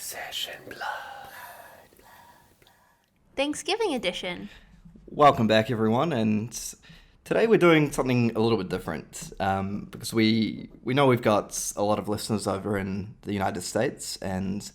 Flesh and blood. Thanksgiving edition. Welcome back, everyone, and today we're doing something a little bit different because we know we've got a lot of listeners over in the United States, and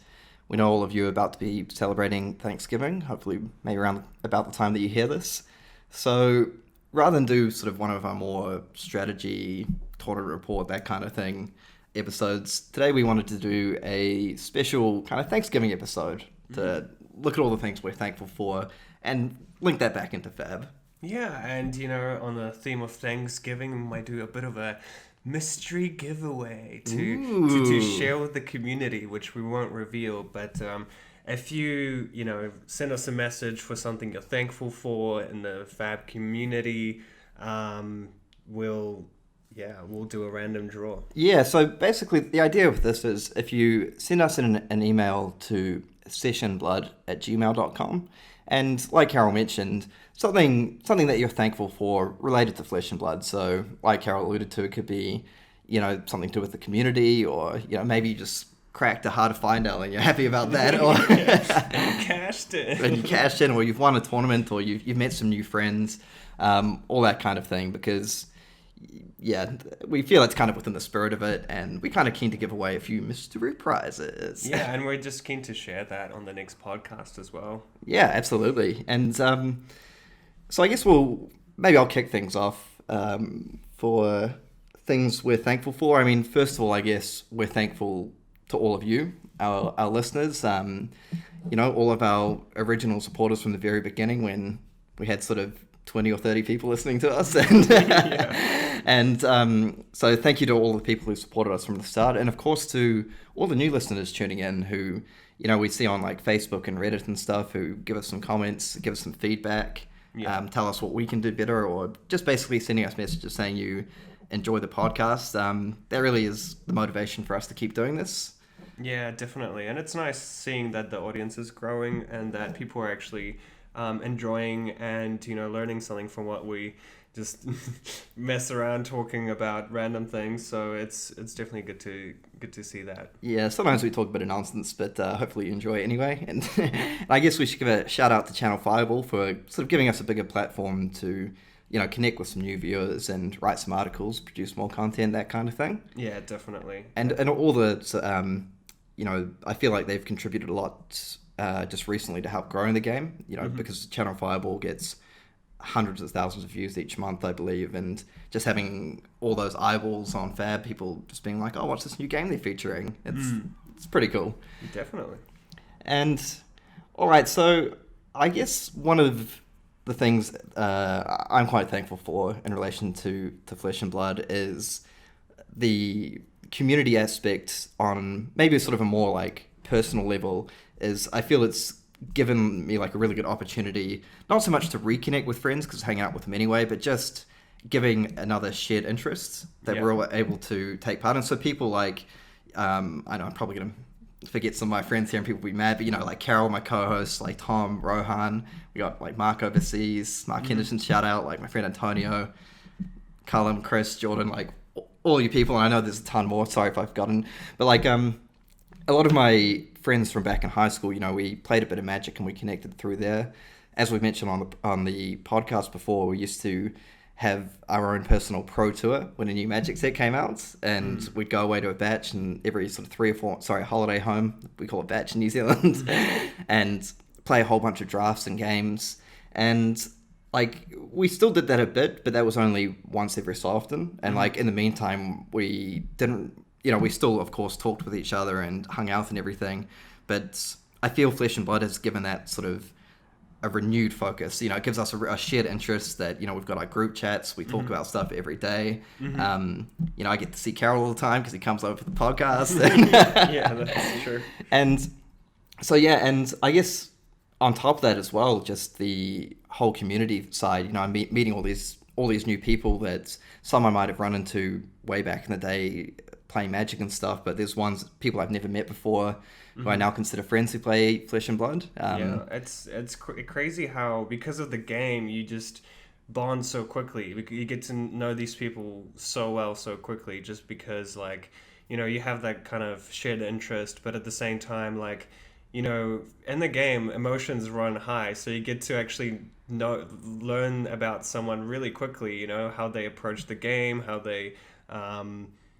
we know all of you are about to be celebrating Thanksgiving, hopefully maybe around about the time that you hear this. So rather than do sort of one of our more strategy, tournament report, that kind of thing episodes, today we wanted to do a special kind of Thanksgiving episode to look at all the things we're thankful for and link that back into Fab. Yeah, and on the theme of Thanksgiving, we might do a bit of a mystery giveaway to share with the community, which we won't reveal. But if you send us a message for something you're thankful for in the Fab community, we'll do a random draw. Yeah, so basically the idea of this is if you send us an email to sessionblood@gmail.com, and like Carol mentioned, something that you're thankful for related to Flesh and Blood. So like Carol alluded to, it could be, something to do with the community, or, maybe you just cracked a Heart of Findale and you're happy about that. Or cashed in. And you cashed in, or you've won a tournament, or you've met some new friends, all that kind of thing, because we feel it's kind of within the spirit of it, and we're kind of keen to give away a few mystery prizes. Yeah, and we're just keen to share that on the next podcast as well. Yeah, absolutely. And so I guess I'll kick things off for things we're thankful for. I mean, first of all, I guess we're thankful to all of you, our listeners, all of our original supporters from the very beginning when we had sort of 20 or 30 people listening to us. And, so thank you to all the people who supported us from the start. And of course to all the new listeners tuning in who, we see on like Facebook and Reddit and stuff, who give us some comments, give us some feedback, tell us what we can do better, or just basically sending us messages saying you enjoy the podcast. That really is the motivation for us to keep doing this. Yeah, definitely. And it's nice seeing that the audience is growing and that people are actually enjoying and learning something from what we just mess around talking about random things. So it's definitely good to see that. Yeah, sometimes we talk a bit of nonsense, but hopefully you enjoy it anyway. And I guess we should give a shout out to Channel Fireball for sort of giving us a bigger platform to connect with some new viewers and write some articles, produce more content, that kind of thing. Yeah, definitely. And all the I feel like they've contributed a lot just recently to help growing the game, because Channel Fireball gets hundreds of thousands of views each month, I believe, and just having all those eyeballs on Fab, people just being like, oh, what's this new game they're featuring? It's pretty cool. Definitely. And all right, so I guess one of the things I'm quite thankful for in relation to Flesh and Blood is the community aspect on maybe sort of a more like personal level. Is I feel it's given me like a really good opportunity, not so much to reconnect with friends because hanging out with them anyway, but just giving another shared interest that we're all able to take part in. So people like, I know I'm probably going to forget some of my friends here and people will be mad, but like Carol, my co-host, like Tom, Rohan, we got like Mark overseas, Mark Henderson, shout out, like my friend Antonio, Callum, Chris, Jordan, like all you people, and I know there's a ton more, sorry if I've forgotten, but like a lot of my friends from back in high school, we played a bit of Magic and we connected through there. As we mentioned on the podcast before, we used to have our own personal pro tour when a new Magic set came out, and we'd go away to a batch, and every sort of holiday home, we call it batch in New Zealand, and play a whole bunch of drafts and games. And like we still did that a bit, but that was only once every so often. And like in the meantime, we didn't. We still, of course, talked with each other and hung out and everything, but I feel Flesh and Blood has given that sort of a renewed focus. It gives us a shared interest that, we've got our group chats, we talk about stuff every day. I get to see Carol all the time because he comes over for the podcast. Yeah, that's true. And so, and I guess on top of that as well, just the whole community side, I'm meeting all these new people that some I might have run into way back in the day, playing Magic and stuff, but there's people I've never met before who I now consider friends who play Flesh and Blood. It's crazy how, because of the game, you just bond so quickly. You get to know these people so well so quickly, just because like, you know, you have that kind of shared interest, but at the same time, like, you know, in the game, emotions run high, so you get to actually learn about someone really quickly. You know, how they approach the game, how they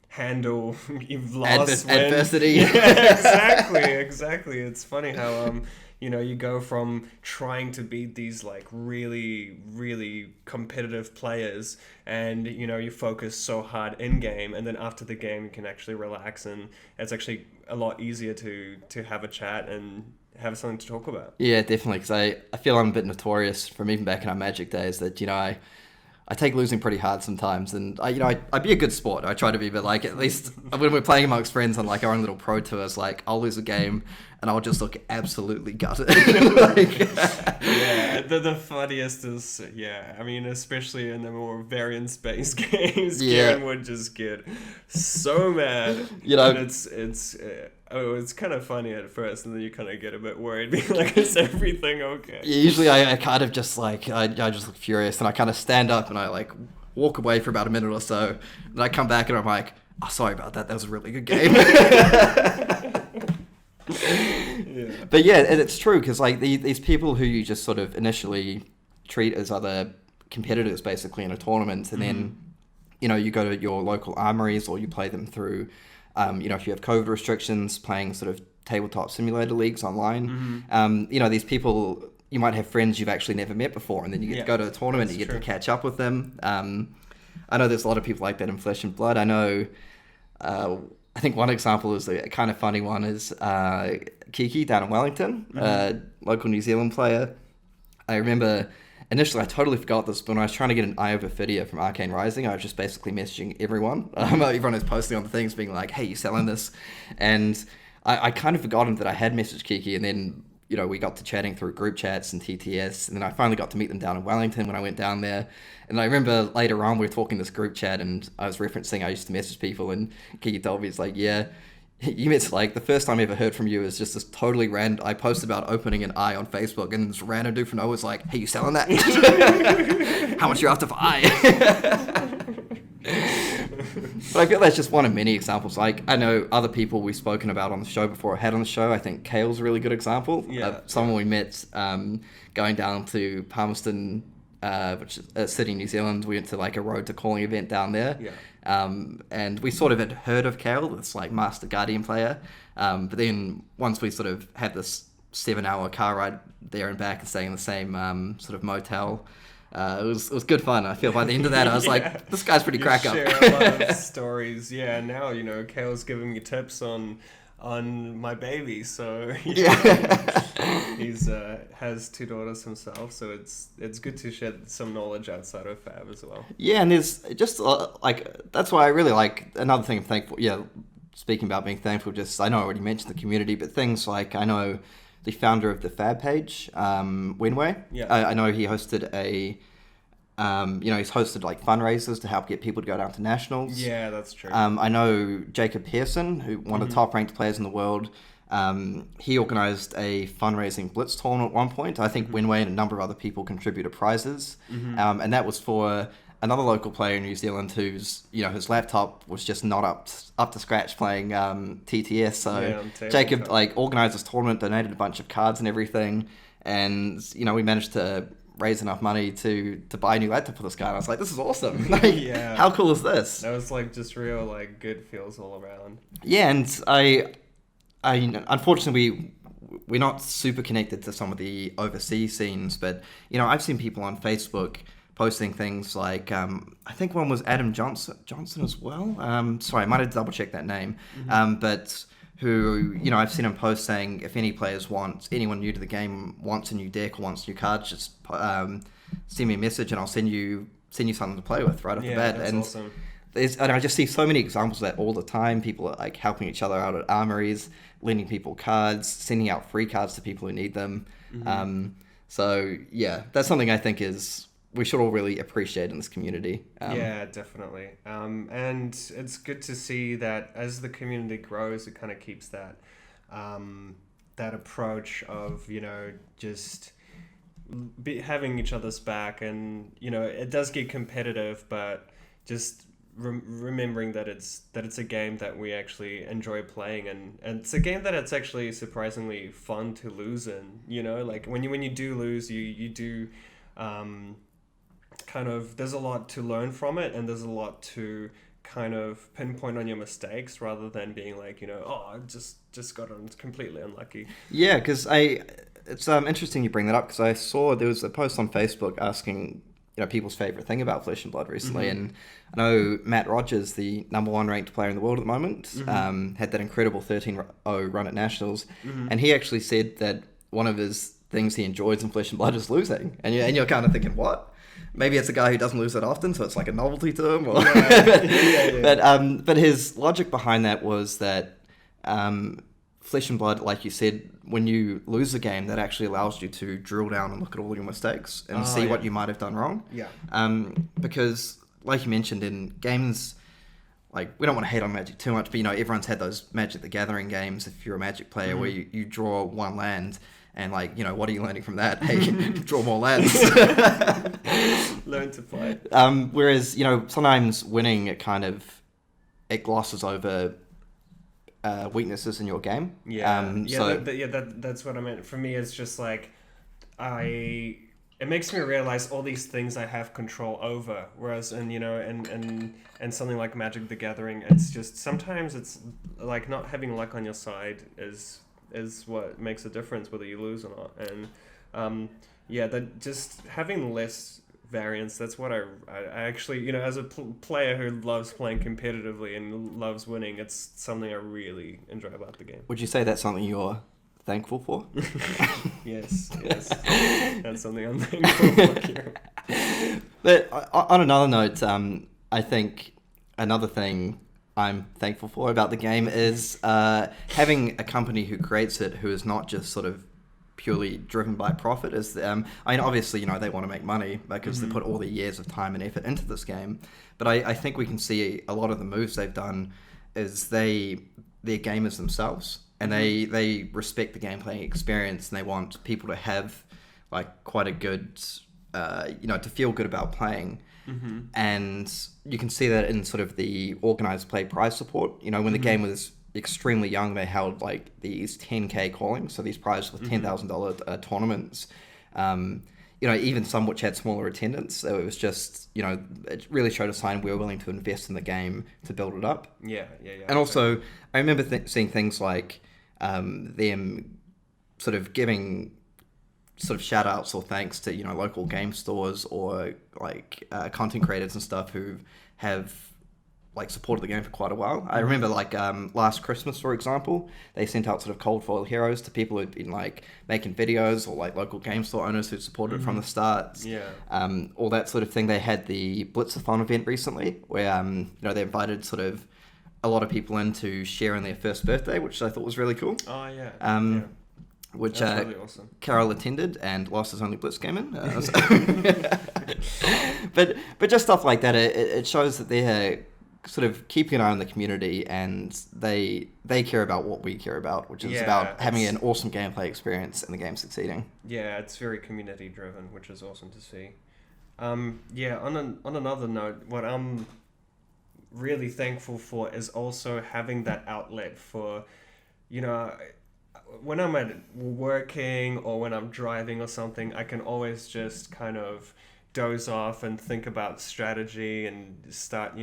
handle you've lost adversity. Yeah, exactly. It's funny how you know, you go from trying to beat these like really competitive players, and you know, you focus so hard in game, and then after the game you can actually relax, and it's actually a lot easier to have a chat and have something to talk about. Yeah, definitely, because I feel I'm a bit notorious from even back in our Magic days that, you know, I take losing pretty hard sometimes, and I'd be a good sport. I try to be, but like at least when we're playing amongst friends on like our own little pro tours, like I'll lose a game and I'll just look absolutely gutted. Like, yeah, the funniest is, yeah, I mean, especially in the more variance-based games, Kieran would just get so mad. You know, and it's kind of funny at first, and then you kind of get a bit worried, being like, is everything okay? Usually I kind of just like, I just look furious, and I kind of stand up and I like walk away for about a minute or so, and I come back and I'm like, oh, sorry about that. That was a really good game. Yeah. But yeah, and it's true, because like these people who you just sort of initially treat as other competitors basically in a tournament, and then, you know, you go to your local armories or you play them through, you know, if you have COVID restrictions, playing sort of tabletop simulator leagues online. You know, these people, you might have friends you've actually never met before, and then you get to go to a tournament and you get to catch up with them. I know there's a lot of people like that in Flesh and Blood. I know, I think one example is a kind of funny one is Kiki down in Wellington, local New Zealand player. I remember initially I totally forgot this, but when I was trying to get an Eye of Ophidia from Arcane Rising, I was just basically messaging everyone. Everyone was posting on the things being like, hey, you selling this? And I kind of forgotten that I had messaged Kiki, and then, you know, we got to chatting through group chats and TTS, and then I finally got to meet them down in Wellington when I went down there. And I remember later on we were talking this group chat, and I was referencing I used to message people, and Kiki told me, it's like, yeah, you meant, like, the first time I ever heard from you is just this totally random, I posted about opening an eye on Facebook, and this random dude from nowhere was like, hey, you selling that? How much you after for eye? But I feel that's just one of many examples. Like, I know other people we've spoken about on the show before, had on the show. I think Kale's a really good example. Someone we met going down to Palmerston, which is a city in New Zealand. We went to like a Road to Calling event down there. And we sort of had heard of Kale, this like Master Guardian player. But then once we sort of had this 7-hour car ride there and back and staying in the same sort of motel, it was good fun. I feel by the end of that, I was like, this guy's pretty crack up. Share a lot of stories. Yeah, now, you know, Kale's giving me tips on my baby. So he's has 2 daughters himself. So it's good to share some knowledge outside of Fab as well. Yeah, and there's just like, that's why I really like, another thing I'm thankful. Yeah, speaking about being thankful, just I know I already mentioned the community, but things like, I know the founder of the Fab page, Winway. I know he hosted he's hosted like fundraisers to help get people to go down to nationals. Yeah, that's true. I know Jacob Pearson, who one of the top ranked players in the world. He organised a fundraising blitz tournament at one point. I think Winway and a number of other people contributed prizes, and that was for another local player in New Zealand whose, you know, his laptop was just not up to scratch playing TTS. So Jacob like organised this tournament, donated a bunch of cards and everything, and, you know, we managed to raise enough money to buy a new laptop for this guy. And I was like, this is awesome. Like, how cool is this? That was like just real like good feels all around. Yeah, and I unfortunately we're not super connected to some of the overseas scenes, but, you know, I've seen people on Facebook posting things like, I think one was Adam Johnson as well. Sorry, I might have to double check that name. But who, you know, I've seen him post saying, if anyone new to the game wants a new deck or wants new cards, just send me a message and I'll send you something to play with right off the bat. That's and awesome. And I just see so many examples of that all the time. People are like helping each other out at armories, lending people cards, sending out free cards to people who need them. So yeah, that's something I think we should all really appreciate in this community. Yeah, definitely. And it's good to see that as the community grows, it kind of keeps that that approach of, you know, just having each other's back, and it does get competitive, but just remembering that it's a game that we actually enjoy playing, and it's a game that it's actually surprisingly fun to lose in. Like when you do lose, you do kind of, there's a lot to learn from it, and there's a lot to kind of pinpoint on your mistakes, rather than being like, I just got completely unlucky. Yeah, because it's interesting you bring that up, because I saw there was a post on Facebook asking people's favorite thing about Flesh and Blood recently, and I know Matt Rogers, the #1 ranked player in the world at the moment, had that incredible 13-0 run at Nationals, and he actually said that one of his things he enjoys in Flesh and Blood is losing, and you're kind of thinking, what? Maybe it's a guy who doesn't lose that often, so it's like a novelty to him. Or yeah. But his logic behind that was that Flesh and Blood, like you said, when you lose a game, that actually allows you to drill down and look at all your mistakes and see what you might have done wrong. Yeah. Because, like you mentioned, in games, like, we don't want to hate on Magic too much, but everyone's had those Magic the Gathering games, if you're a Magic player, where you draw one land. And what are you learning from that? Hey, draw more lands. Learn to play. Whereas, sometimes winning, it glosses over weaknesses in your game. Yeah. That's what I meant. For me, it's just like, it makes me realize all these things I have control over. Whereas in something like Magic the Gathering, it's just, sometimes it's like not having luck on your side is what makes a difference, whether you lose or not. And that just having less variance, that's what I actually, as a player who loves playing competitively and loves winning, it's something I really enjoy about the game. Would you say that's something you're thankful for? Yes. That's something I'm thankful for. But on another note, I think another thing I'm thankful for about the game is having a company who creates it, who is not just sort of purely driven by profit. Obviously, they want to make money because they put all the years of time and effort into this game. But I think we can see a lot of the moves they've done is they're gamers themselves, and they respect the gameplay experience, and they want people to have like quite a good, to feel good about playing. And you can see that in sort of the organized play prize support. When the game was extremely young, they held like these 10K callings, so these prizes with $10,000 tournaments. Even some which had smaller attendance. So it was just, it really showed a sign we were willing to invest in the game to build it up. Yeah. And also, I remember seeing things like them sort of giving sort of shout outs or thanks to local game stores or like content creators and stuff who have like supported the game for quite a while. I remember like last Christmas, for example, they sent out sort of cold foil heroes to people who'd been like making videos, or like local game store owners who supported it from the start. All that sort of thing. They had the Blitzathon event recently where they invited sort of a lot of people in to share in their first birthday, which I thought was really cool. Which really awesome. Carol attended and lost his only Blitz game in. But just stuff like that, it shows that they're sort of keeping an eye on the community, and they care about what we care about, which is about having an awesome gameplay experience and the game succeeding. Yeah, it's very community driven, which is awesome to see. On another note, what I'm really thankful for is also having that outlet for, when I'm working or when I'm driving or something, I can always just kind of doze off and think about strategy and start,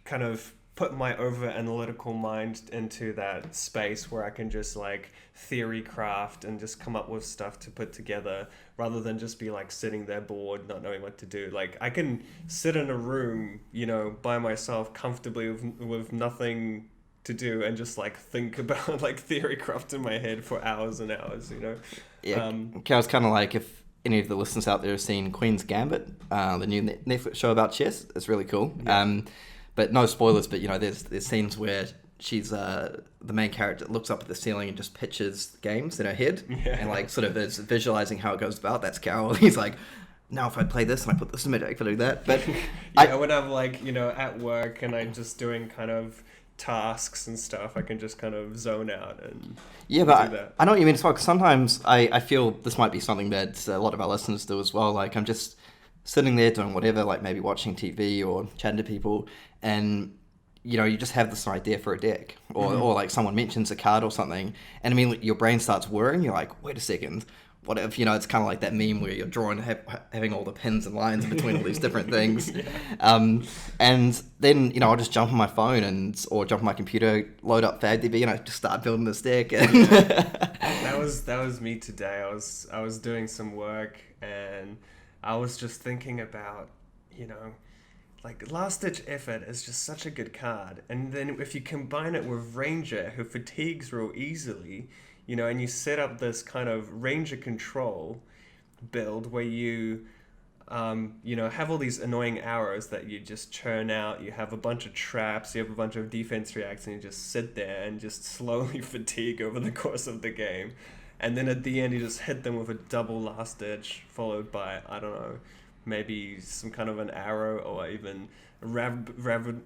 kind of put my over analytical mind into that space where I can just like theory craft and just come up with stuff to put together, rather than just be like sitting there bored, not knowing what to do. Like I can sit in a room, by myself comfortably with nothing to do and just like think about like theorycraft in my head for hours and hours. It's kind of like, if any of the listeners out there have seen Queen's Gambit, the new Netflix show about chess, it's really cool. But no spoilers, but there's scenes where she's the main character looks up at the ceiling and just pictures games in her head, and like sort of is visualizing how it goes about. That's Carol. He's like, now if I play this and I put this in it, I can do that. But when I'm like at work and I'm just doing kind of tasks and stuff, I can just kind of zone out and Yeah, but I know what you mean as well, because sometimes I feel this might be something that a lot of our listeners do as well. Like, I'm just sitting there doing whatever, like maybe watching TV or chatting to people, and you just have this idea for a deck, or like someone mentions a card or something, and I mean, your brain starts whirring. You're like, wait a second, what if, it's kind of like that meme where you're drawing, having all the pins and lines in between all these different things. And then, I'll just jump on my phone or jump on my computer, load up FabDB, and I just start building this deck. That was me today. I was doing some work, and I was just thinking about, like, Last Ditch Effort is just such a good card. And then if you combine it with Ranger, who fatigues real easily, and you set up this kind of Ranger control build where you, have all these annoying arrows that you just churn out. You have a bunch of traps, you have a bunch of defense reacts, and you just sit there and just slowly fatigue over the course of the game. And then at the end, you just hit them with a double Last Ditch, followed by, I don't know, maybe some kind of an arrow, or even Ravenous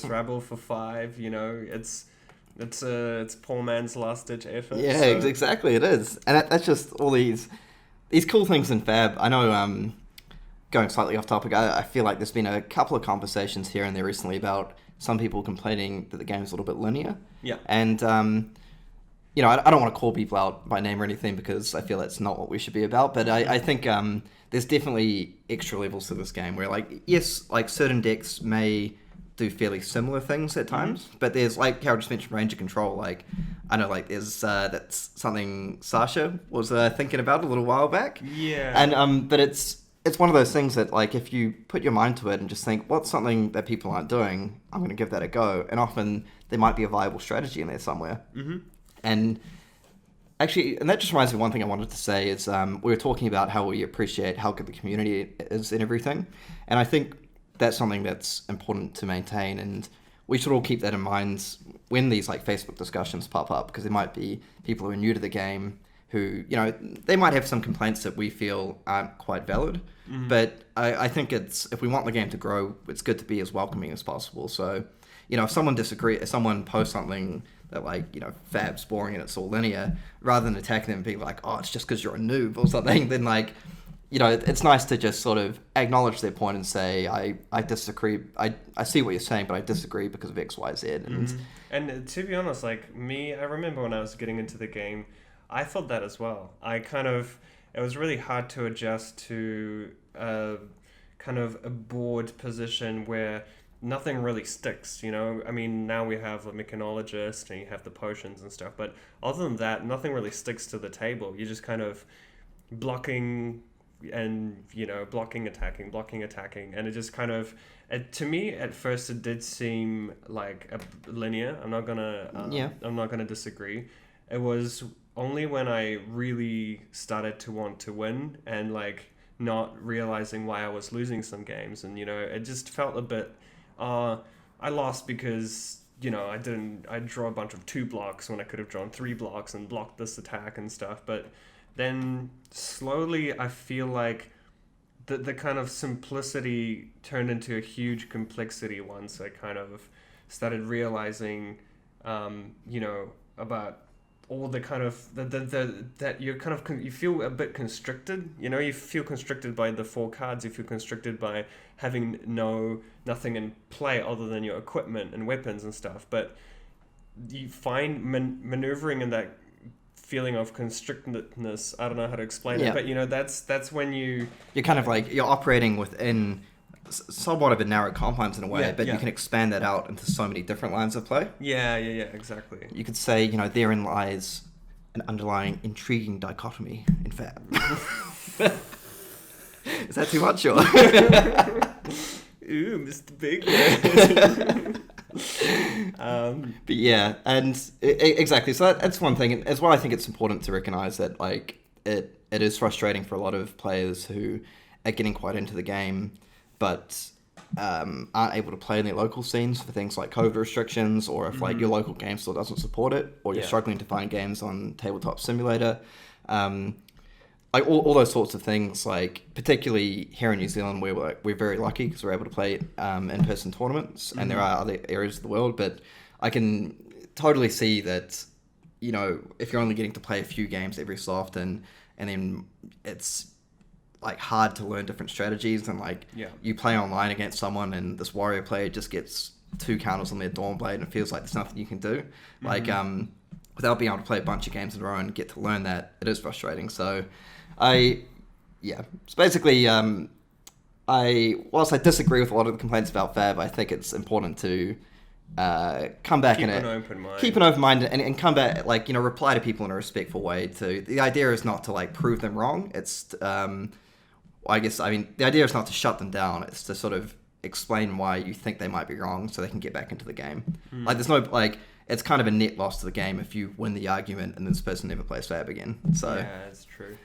Rabble for 5. It's poor man's Last Ditch Effort. Yeah, so. Exactly, it is. And that's just all these cool things in Fab. I know, going slightly off topic, I feel like there's been a couple of conversations here and there recently about some people complaining that the game's a little bit linear. Yeah. And, I don't want to call people out by name or anything, because I feel that's not what we should be about. But I think there's definitely extra levels to this game where, like, yes, like certain decks may do fairly similar things at times, but there's, like Carol just mentioned, Ranger Control. Like, I know, like, there's that's something Sasha was thinking about a little while back. Yeah. And but it's one of those things that, like, if you put your mind to it and just think, what's something that people aren't doing, I'm going to give that a go. And often there might be a viable strategy in there somewhere. Mm-hmm. And actually, and that just reminds me of one thing I wanted to say is we were talking about how we appreciate how good the community is and everything. And I think that's something that's important to maintain, and we should all keep that in mind when these, like, Facebook discussions pop up, because there might be people who are new to the game who, they might have some complaints that we feel aren't quite valid. Mm-hmm. But I think if we want the game to grow, it's good to be as welcoming as possible. So, if someone posts something that, like, Fab's boring and it's all linear, rather than attacking them and being like, oh, it's just because you're a noob or something, then, like, it's nice to just sort of acknowledge their point and say, I disagree. I see what you're saying, but I disagree because of X, Y, Z. And to be honest, like me, I remember when I was getting into the game, I felt that as well. It was really hard to adjust to kind of a board position where nothing really sticks, I mean, now we have a Mechanologist and you have the potions and stuff, but other than that, nothing really sticks to the table. You're just kind of blocking and, blocking, attacking, and it just kind of, to me at first it did seem like a linear. I'm not gonna disagree. It was only when I really started to want to win and, like, not realizing why I was losing some games, and it just felt a bit I lost because I draw a bunch of 2 blocks when I could have drawn 3 blocks and blocked this attack and stuff. But then slowly I feel like the kind of simplicity turned into a huge complexity once I kind of started realizing about all the kind of that you're kind of you feel a bit constricted. You feel constricted by the 4 cards. You feel constricted by having nothing in play other than your equipment and weapons and stuff. But you find maneuvering in that feeling of constrictedness. I don't know how to explain it, but that's when you're kind of like, you're operating within somewhat of a narrow confines in a way, but you can expand that out into so many different lines of play. Yeah, exactly. You could say, therein lies an underlying intriguing dichotomy in Fab. Is that too much, or? Ooh, Mr. Big Man. But yeah, and exactly. So that's one thing. As well, I think it's important to recognize that, like, it is frustrating for a lot of players who are getting quite into the game, but aren't able to play in their local scenes for things like COVID restrictions, or if like your local game store doesn't support it, or you're struggling to find games on Tabletop Simulator. like all those sorts of things, like particularly here in New Zealand, we're very lucky because we're able to play in-person tournaments, and there are other areas of the world, but I can totally see that, you know, if you're only getting to play a few games every so often, and then it's like hard to learn different strategies, and like you play online against someone and this warrior player just gets 2 counters on their Dawnblade and it feels like there's nothing you can do. Like without being able to play a bunch of games in a row and get to learn that, it is frustrating. So it's basically whilst I disagree with a lot of the complaints about Fab, I think it's important to come back keep an open mind and come back, like, you know, reply to people in a respectful way. The idea is not to like prove them wrong. It's the idea is not to shut them down. It's to sort of explain why you think they might be wrong so they can get back into the game. Like there's no, like, it's kind of a net loss to the game if you win the argument and this person never plays Fab again. So yeah, that's true.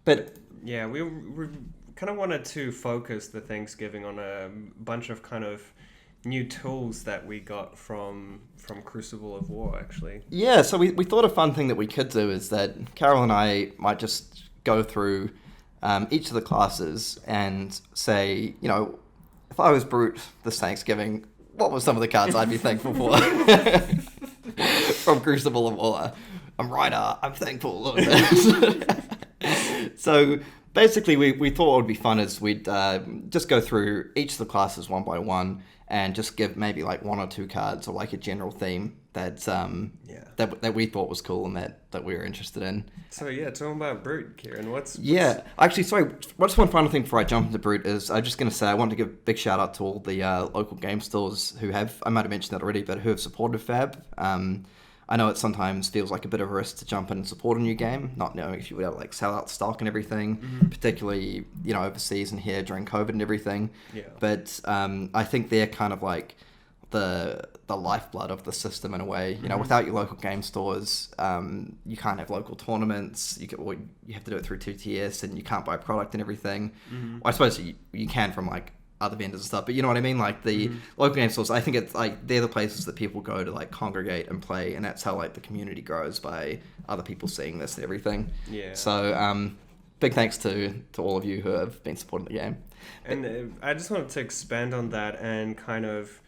But yeah, we kind of wanted to focus the Thanksgiving on a bunch of kind of new tools that we got from Crucible of War, actually. Yeah, so we thought a fun thing that we could do is that Carol and I might just go through each of the classes and say, you know, if I was Brute this Thanksgiving, what were some of the cards I'd be thankful for from Crucible of War? I'm Ryder, I'm thankful of this. So basically we thought what would be fun is we'd just go through each of the classes one by one and just give maybe like 1 or 2 cards or like a general theme that that we thought was cool and that we were interested in. So yeah, talking about Brute, Kieran, actually, sorry, just one final thing before I jump into Brute is I'm just going to say I want to give a big shout out to all the local game stores who have, I might have mentioned that already, but who have supported Fab. I know it sometimes feels like a bit of a risk to jump in and support a new game, not knowing if you would like sell out stock and everything, particularly, you know, overseas and here during COVID and everything. Yeah. But I think they're kind of like the lifeblood of the system in a way. You know, without your local game stores, you can't have local tournaments. You have to do it through 2TS, and you can't buy product and everything. Well, I suppose you can from like other vendors and stuff, but you know what I mean? Like the local game stores, I think it's like they're the places that people go to like congregate and play, and that's how like the community grows by other people seeing this and everything. Yeah. So big thanks to all of you who have been supporting the game. And I just wanted to expand on that and kind of,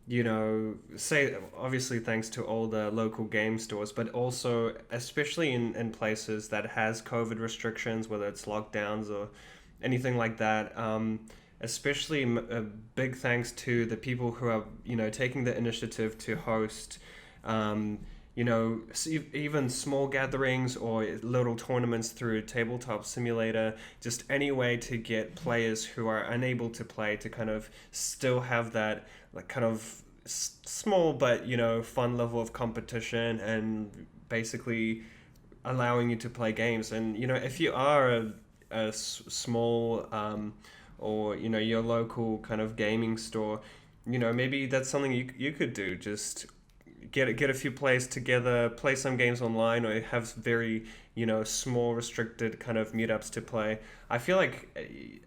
you know, say obviously thanks to all the local game stores, but also especially in places that has COVID restrictions, whether it's lockdowns or anything like that. Especially a big thanks to the people who are, you know, taking the initiative to host, you know, even small gatherings or little tournaments through Tabletop Simulator, just any way to get players who are unable to play to kind of still have that like kind of small but, you know, fun level of competition and basically allowing you to play games. And, you know, if you are a small or, you know, your local kind of gaming store, you know, maybe that's something you could do. Just get a few players together, play some games online, or have very, you know, small restricted kind of meetups to play. I feel like,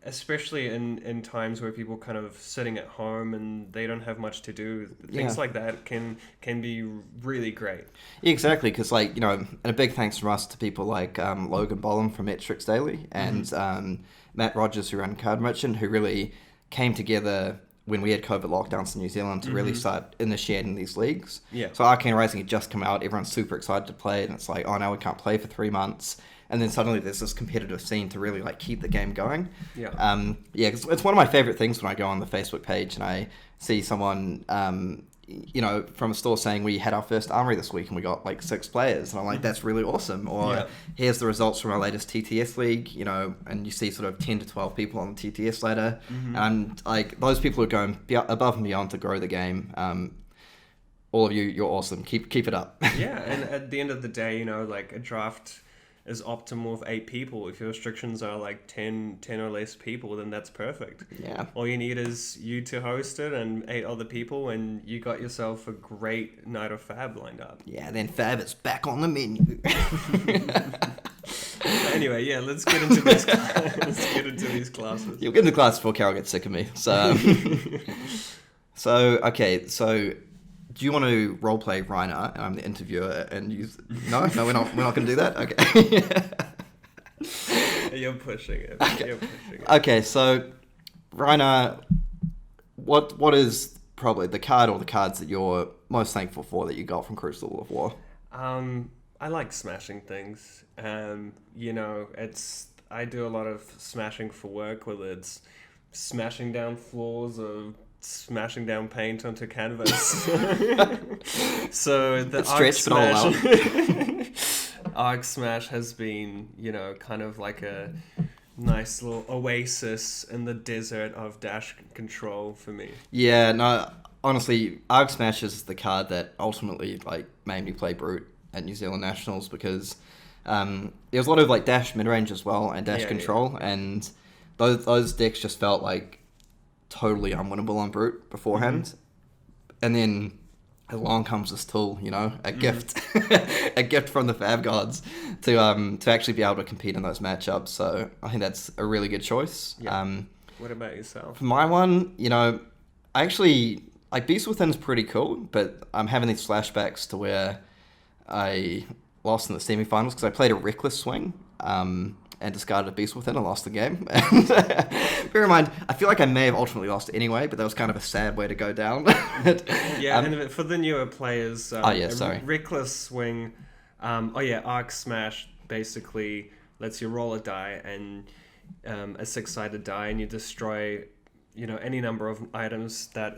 especially in times where people kind of sitting at home and they don't have much to do, things like that can be really great. Yeah, exactly, because like, you know, and a big thanks from us to people like Logan Bollum from Metrics Daily and Matt Rogers, who ran Card Merchant, who really came together when we had COVID lockdowns in New Zealand to really start initiating these leagues. Yeah. So Arcane Rising had just come out, everyone's super excited to play it, and it's like, oh, now we can't play for 3 months. And then suddenly there's this competitive scene to really like keep the game going. Yeah. It's one of my favorite things when I go on the Facebook page and I see someone, you know, from a store saying we had our first armory this week and we got like 6 players, and I'm like, that's really awesome. Or here's the results from our latest TTS league, you know, and you see sort of 10 to 12 people on the TTS ladder, and like those people are going above and beyond to grow the game. All of you, you're awesome. Keep it up. Yeah, and at the end of the day, you know, like a draft is optimal with 8 people. If your restrictions are like 10 or less people, then that's perfect. Yeah. All you need is you to host it and 8 other people, and you got yourself a great night of Fab lined up. Yeah, then Fab is back on the menu. Anyway, yeah, let's get into these. Let's get into these classes. You'll get into class before Carol gets sick of me. So, okay. Do you want to roleplay Reiner and I'm the interviewer and use... No, we're not going to do that? Okay. You're pushing it. Okay. You're pushing it. Okay, so Rainer, what is probably the card or the cards that you're most thankful for that you got from Crucible of War? I like smashing things. I do a lot of smashing for work, whether it's smashing down floors or smashing down paint onto canvas. So the It's Arc stretched, but I'll allow Smash, Arc Smash has been, kind of like a nice little oasis in the desert of dash control for me. Yeah, no, honestly, Arc Smash is the card that ultimately made me play Brute at New Zealand Nationals because there was a lot of dash mid range as well and dash control, and those decks just felt totally unwinnable on Brute beforehand, and then along comes this tool, a gift, a gift from the Fab Gods to actually be able to compete in those matchups. So I think that's a really good choice. Yeah. What about yourself? For my one, I actually Beast Within's pretty cool, but I'm having these flashbacks to where I lost in the semifinals because I played a Reckless Swing and discarded a Beast Within and lost the game. And bear in mind, I feel like I may have ultimately lost anyway, but that was kind of a sad way to go down. And for the newer players, sorry. Reckless Swing, Arc Smash basically lets you roll a die and a 6-sided die, and you destroy any number of items that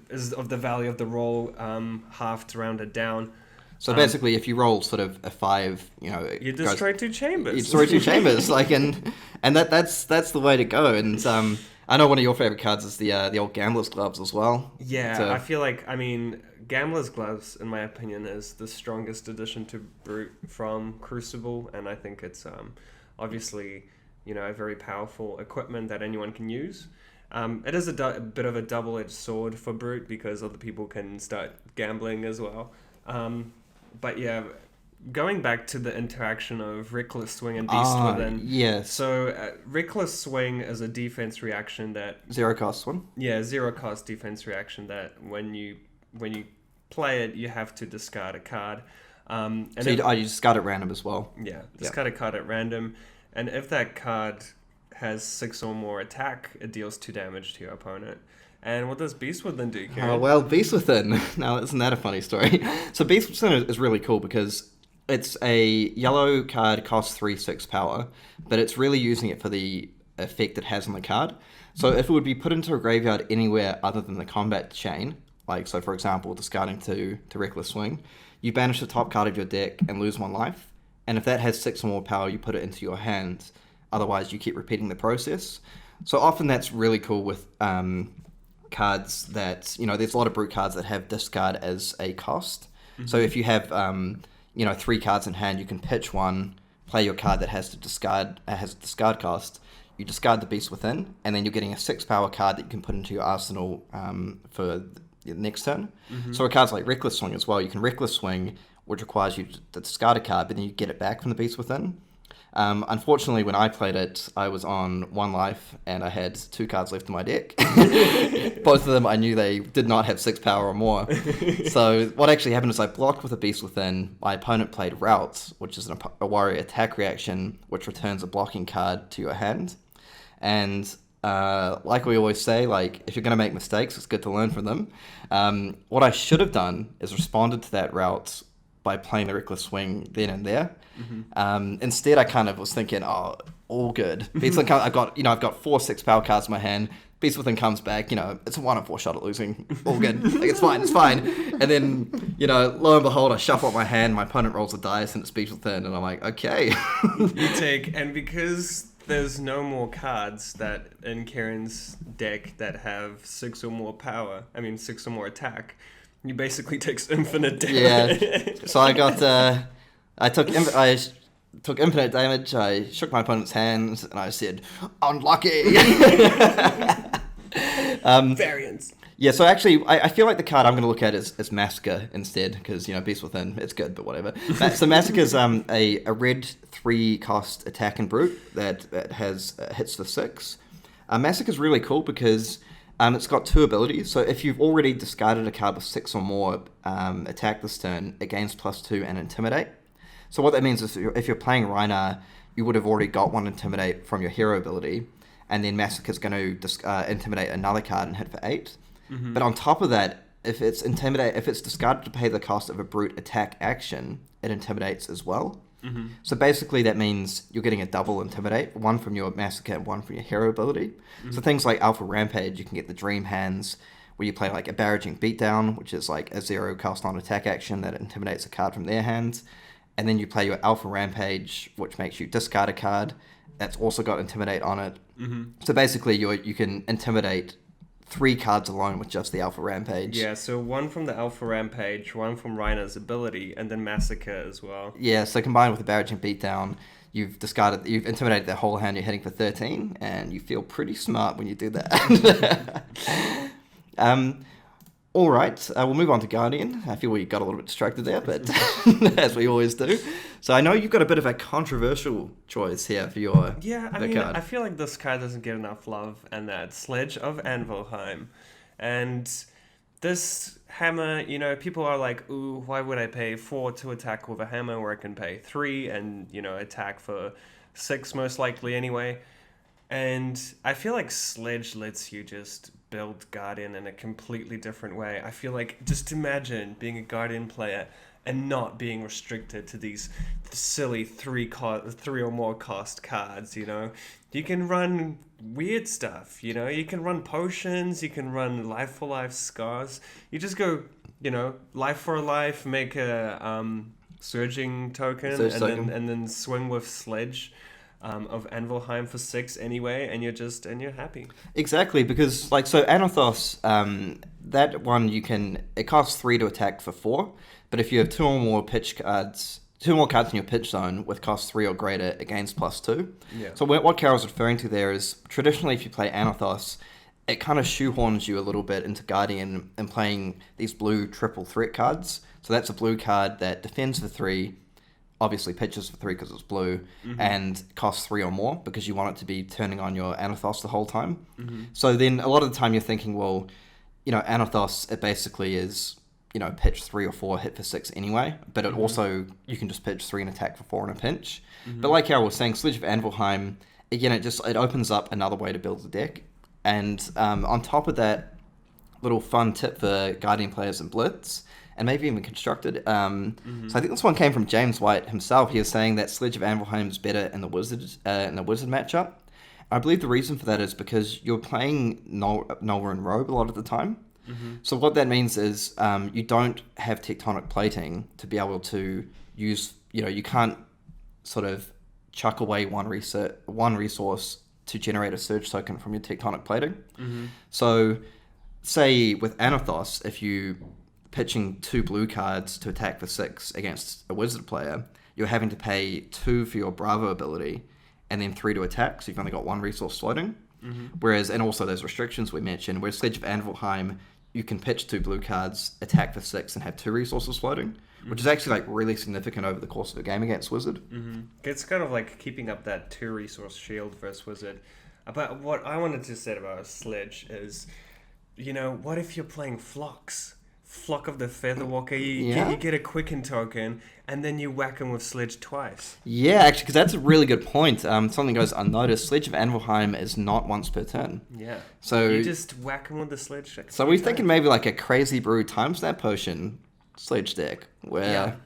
is of the value of the roll, halved rounded down. So basically, if you roll sort of a 5, you destroy 2 chambers. You destroy 2 chambers, and that's the way to go. And I know one of your favorite cards is the old Gambler's Gloves as well. Yeah, I feel Gambler's Gloves, in my opinion, is the strongest addition to Brute from Crucible, and I think it's obviously a very powerful equipment that anyone can use. It is a bit of a double-edged sword for Brute because other people can start gambling as well. But yeah, going back to the interaction of Reckless Swing and Beast Within. Yes. So Reckless Swing is a defense reaction that... 0 cost one? Yeah, 0 cost defense reaction that when you play it, you have to discard a card. And so you discard at random as well? Yeah, discard a card at random. And if that card has 6 or more attack, it deals 2 damage to your opponent. And what does Beast Within do, Kieran? Oh, well, Beast Within. Now, isn't that a funny story? So Beast Within is really cool because it's a yellow card, costs 3/6 power, but it's really using it for the effect it has on the card. So if it would be put into a graveyard anywhere other than the combat chain, so for example, discarding to Reckless Swing, you banish the top card of your deck and lose 1 life. And if that has 6 or more power, you put it into your hand. Otherwise, you keep repeating the process. So often that's really cool with... cards that, there's a lot of Brute cards that have discard as a cost. Mm-hmm. So if you have, 3 cards in hand, you can pitch one, play your card that has a discard cost, you discard the Beast Within, and then you're getting a 6 power card that you can put into your arsenal for the next turn. Mm-hmm. So with cards like Reckless Swing as well, you can Reckless Swing, which requires you to discard a card, but then you get it back from the Beast Within. Unfortunately, when I played it, I was on 1 life and I had 2 cards left in my deck. Both of them, I knew they did not have 6 power or more. So what actually happened is I blocked with a Beast Within. My opponent played Routes, which is a warrior attack reaction, which returns a blocking card to your hand. And like we always say, if you're going to make mistakes, it's good to learn from them. What I should have done is responded to that Routes by playing the Reckless Swing then and there. Mm-hmm. Instead, I kind of was thinking, all good. Beast Within, I've got 4 6 power cards in my hand. Beast Within comes back, it's a 1 in 4 shot at losing. All good. It's fine. And then, lo and behold, I shuffle up my hand, my opponent rolls a dice, and it's Beast Within, and I'm like, okay. You take, and because there's no more cards that in Kieran's deck that have 6 or more power, 6 or more attack, he basically takes infinite damage. Yeah. So I took infinite damage. I shook my opponent's hands and I said, "Unlucky." Variance. Yeah. So actually, I feel like the card I'm going to look at is Massacre instead because Beast Within, it's good, but whatever. So Massacre is a red 3 cost attack and Brute that has hits for 6. Massacre is really cool because it's got 2 abilities. So if you've already discarded a card with 6 or more attack this turn, it gains +2 and Intimidate. So what that means is if you're playing Rhinar, you would have already got one Intimidate from your hero ability, and then Massacre's going to Intimidate another card and hit for 8. Mm-hmm. But on top of that, if it's discarded to pay the cost of a brute attack action, it intimidates as well. Mm-hmm. So basically that means you're getting a double Intimidate, one from your Massacre and one from your hero ability. Mm-hmm. So things like Alpha Rampage, you can get the Dream Hands, where you play like a Barraging Beatdown, which is like a 0 cast on attack action that intimidates a card from their hands. And then you play your Alpha Rampage, which makes you discard a card that's also got Intimidate on it. Mm-hmm. So basically you can intimidate 3 cards alone with just the Alpha Rampage. Yeah, so one from the Alpha Rampage, one from Rhina's ability, and then Massacre as well. Yeah, so combined with the Barraging Beatdown, you've intimidated their whole hand, you're hitting for 13, and you feel pretty smart when you do that. All right, we'll move on to Guardian. I feel we got a little bit distracted there, but as we always do. So I know you've got a bit of a controversial choice here for your card. I feel like this card doesn't get enough love, and that's Sledge of Anvilheim. And this hammer, people are like, ooh, why would I pay 4 to attack with a hammer where I can pay 3 and, attack for 6 most likely anyway. And I feel like Sledge lets you just build Guardian in a completely different way. I feel like, just imagine being a Guardian player and not being restricted to these silly 3 or more cost cards, You can run weird stuff, You can run potions, you can run life for life scars. You just go, life for life, make a surging token, and then swing with Sledge of Anvilheim for 6 anyway, and you're happy. Exactly, because so Anathos, that one it costs 3 to attack for 4, but if you have 2 more cards in your pitch zone with cost 3 or greater, it gains +2. Yeah. So what Carol's referring to there is, traditionally if you play Anathos, it kind of shoehorns you a little bit into Guardian and playing these blue triple threat cards. So that's a blue card that defends for 3, obviously pitches for 3 because it's blue, mm-hmm. and costs 3 or more because you want it to be turning on your Anathos the whole time. Mm-hmm. So then a lot of the time you're thinking, well, Anathos, it basically is, pitch 3 or 4, hit for 6 anyway, but it mm-hmm. also, you can just pitch 3 and attack for 4 in a pinch. Mm-hmm. But like Carol was saying, Sledge of Anvilheim, again, it opens up another way to build the deck. And on top of that, little fun tip for Guardian players in Blitz, and maybe even Constructed. mm-hmm. So I think this one came from James White himself. He was saying that Sledge of Anvilheim is better in the Wizard matchup. I believe the reason for that is because you're playing Nolra and Robe a lot of the time. Mm-hmm. So what that means is you don't have tectonic plating to be able to use, you can't sort of chuck away one resource to generate a surge token from your tectonic plating. Mm-hmm. So say with Anathos, if you pitching 2 blue cards to attack for 6 against a Wizard player, you're having to pay 2 for your Bravo ability and then 3 to attack, so you've only got 1 resource floating. Mm-hmm. Whereas, and also those restrictions we mentioned, whereas Sledge of Anvilheim, you can pitch 2 blue cards, attack for 6, and have 2 resources floating, which is actually really significant over the course of a game against Wizard. Mm-hmm. It's kind of like keeping up that 2 resource shield versus Wizard. But what I wanted to say about Sledge is, what if you're playing Phlox? Flock of the Featherwalker, you get a Quicken token, and then you whack him with Sledge twice. Yeah, actually, because that's a really good point. Something goes unnoticed. Sledge of Anvilheim is not once per turn. Yeah. So you just whack him with the Sledge. So we're thinking maybe like a Crazy Brew Time Snap Potion Sledge deck, where,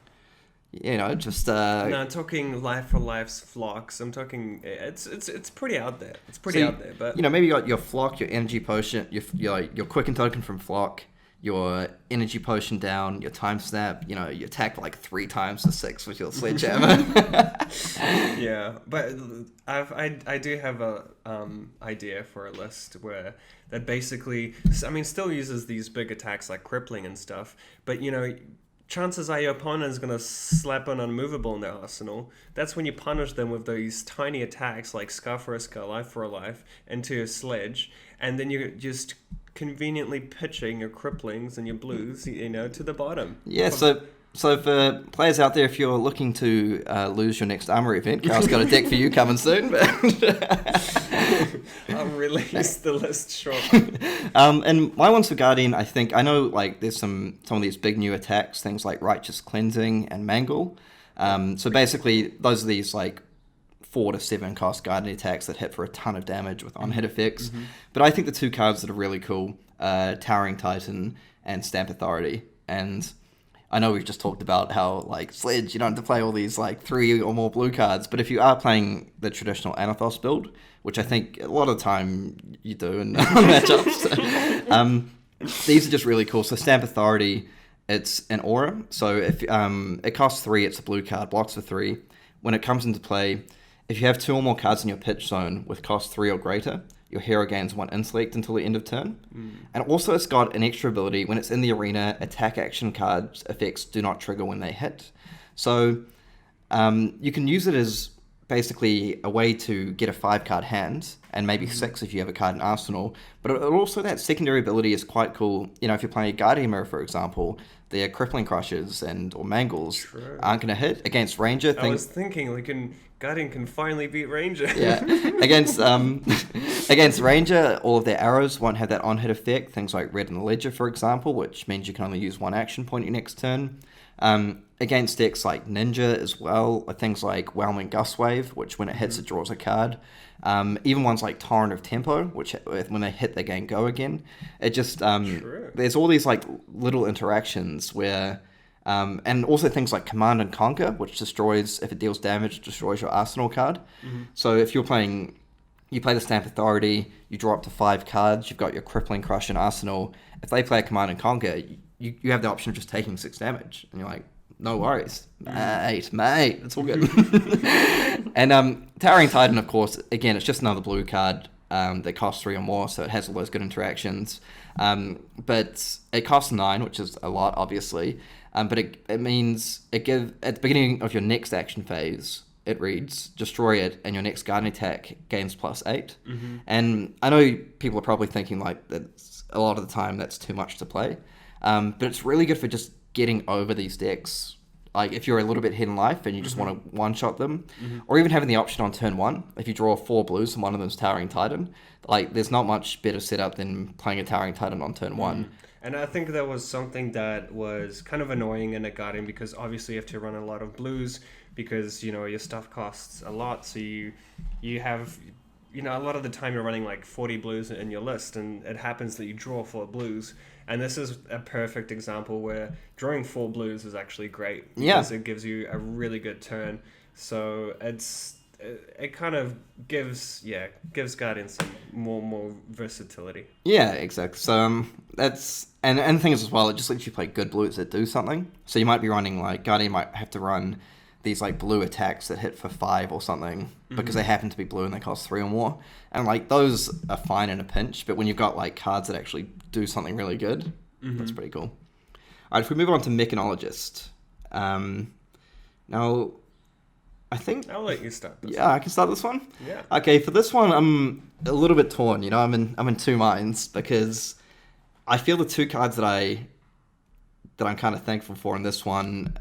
just... No, I'm talking Life for Life's Phlox. I'm talking... It's pretty out there. It's pretty out there, but... maybe you got your Flock, your Energy Potion, your Quicken token from Flock, your Energy Potion down, your Time Snap, you attack like 3 times for 6 with your Sledgehammer. Yeah, but I do have a idea for a list that basically, still uses these big attacks like Crippling and stuff, but chances are your opponent is going to slap an Unmovable in their arsenal. That's when you punish them with these tiny attacks like Scar for a Scar, Life for a Life, into your Sledge, and then you just conveniently pitching your Cripplings and your Blues, to the bottom. Yeah, so for players out there, if you're looking to lose your next Armour event, Carl's got a deck for you coming soon. I'll release the list short. And my ones for Guardian, I know there's some of these big new attacks, things like Righteous Cleansing and Mangle. So basically, those are these 4 to 7 cost guided attacks that hit for a ton of damage with on-hit effects. But I think the two cards that are really cool, Towering Titan and Stamp Authority. And I know we've just talked about how, like, Sledge, you don't have to play all these, like, 3 or more blue cards, but if you are playing the traditional Anathos build, which I think a lot of the time you do in matchups, these are just really cool. So Stamp Authority, it's an aura. So if it costs 3, it's a blue card, blocks for 3. When it comes into play, if you have 2 or more cards in your pitch zone with cost 3 or greater, your hero gains 1 intellect until the end of turn. And also it's got an extra ability. When it's in the arena, attack action cards effects do not trigger when they hit. So you can use it as basically a way to get a 5-card hand, and maybe 6 if you have a card in Arsenal. But also that secondary ability is quite cool. You know, if you're playing a Guardian Mirror, for example, their Crippling Crushes or Mangles aren't going to hit against Ranger. I was thinking, Guardian can finally beat Ranger. Yeah, against Ranger, all of their arrows won't have that on-hit effect. Things like Red in the Ledger, for example, which means you can only use 1 action point your next turn. Against decks like Ninja as well, things like Whelming Gustwave, which when it hits, it draws a card. Even ones like Torrent of Tempo, which when they hit, they gain Go again. It just there's all these like little interactions where, and also things like Command and Conquer, which destroys, if it deals damage, destroys your Arsenal card. So if you're playing, you play the Stamp Authority, you draw up to 5 cards, you've got your Crippling Crush in Arsenal. If they play a Command and Conquer, you have the option of just taking 6 damage, and you're like, no worries, mate, it's all good. And Towering Titan, of course, again, it's just another blue card that costs 3 or more, so it has all those good interactions. But it costs 9, which is a lot, obviously. But it means at the beginning of your next action phase, it reads, destroy it, and your next Guardian attack gains +8. And I know people are probably thinking, like, that a lot of the time that's too much to play. But it's really good for just getting over these decks. Like, if you're a little bit hidden in life and you just want to one-shot them, or even having the option on turn 1, if you draw 4 blues and one of them's Towering Titan, like, there's not much better setup than playing a Towering Titan on turn 1. And I think that was something that was kind of annoying in a Guardian, because obviously you have to run a lot of blues, because, you know, your stuff costs a lot, so you have, you know, a lot of the time you're running like 40 blues in your list, and it happens that you draw 4 blues. And this is a perfect example where drawing 4 blues is actually great, because it gives you a really good turn. So it kind of gives Guardians some more versatility. Yeah, exactly. So that's and the thing is as well, it just lets you play good blues that do something. So you might be running, like, Guardian might have to run these like blue attacks that hit for 5 or something because they happen to be blue and they cost 3 or more, and like those are fine in a pinch. But when you've got like cards that actually do something really good, that's pretty cool. Alright, if we move on to Mechanologist, now I think I'll let you start this I can start this one. Yeah. Okay, for this one I'm a little bit torn. You know, I'm in 2 minds, because I feel the 2 cards that I'm kind of thankful for in this one,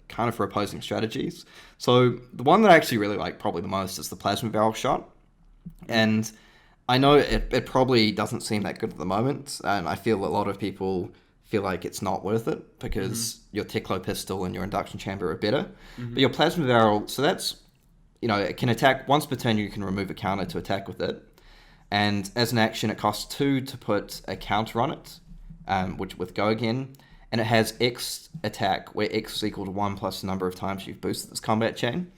kind of for opposing strategies. So the one that I actually really like probably the most is the Plasma Barrel Shot. And I know it probably doesn't seem that good at the moment, and I feel a lot of people feel like it's not worth it, because your Teklo Pistol and your Induction Chamber are better. But your Plasma Barrel, so that's, you know, it can attack once per turn. You can remove a counter to attack with it. And as an action, it costs 2 to put a counter on it, which with Go again. And it has X attack, where X is equal to 1 plus the number of times you've boosted this combat chain.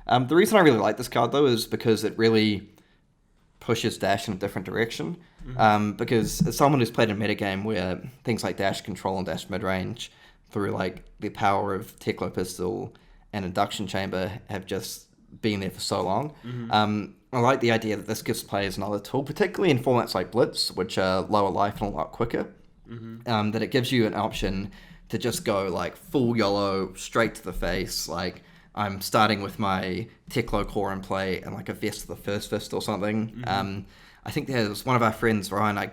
The reason I really like this card, though, is because it really pushes Dash in a different direction. Because as someone who's played a metagame where things like Dash Control and Dash Midrange, through like the power of Teklo Pistol and Induction Chamber, have just been there for so long, I like the idea that this gives players another tool, particularly in formats like Blitz, which are lower life and a lot quicker. That it gives you an option to just go like full YOLO, straight to the face. Like, I'm starting with my Teklo core in play and like a Vest of the First Fist or something. I think there's one of our friends, Ryan, I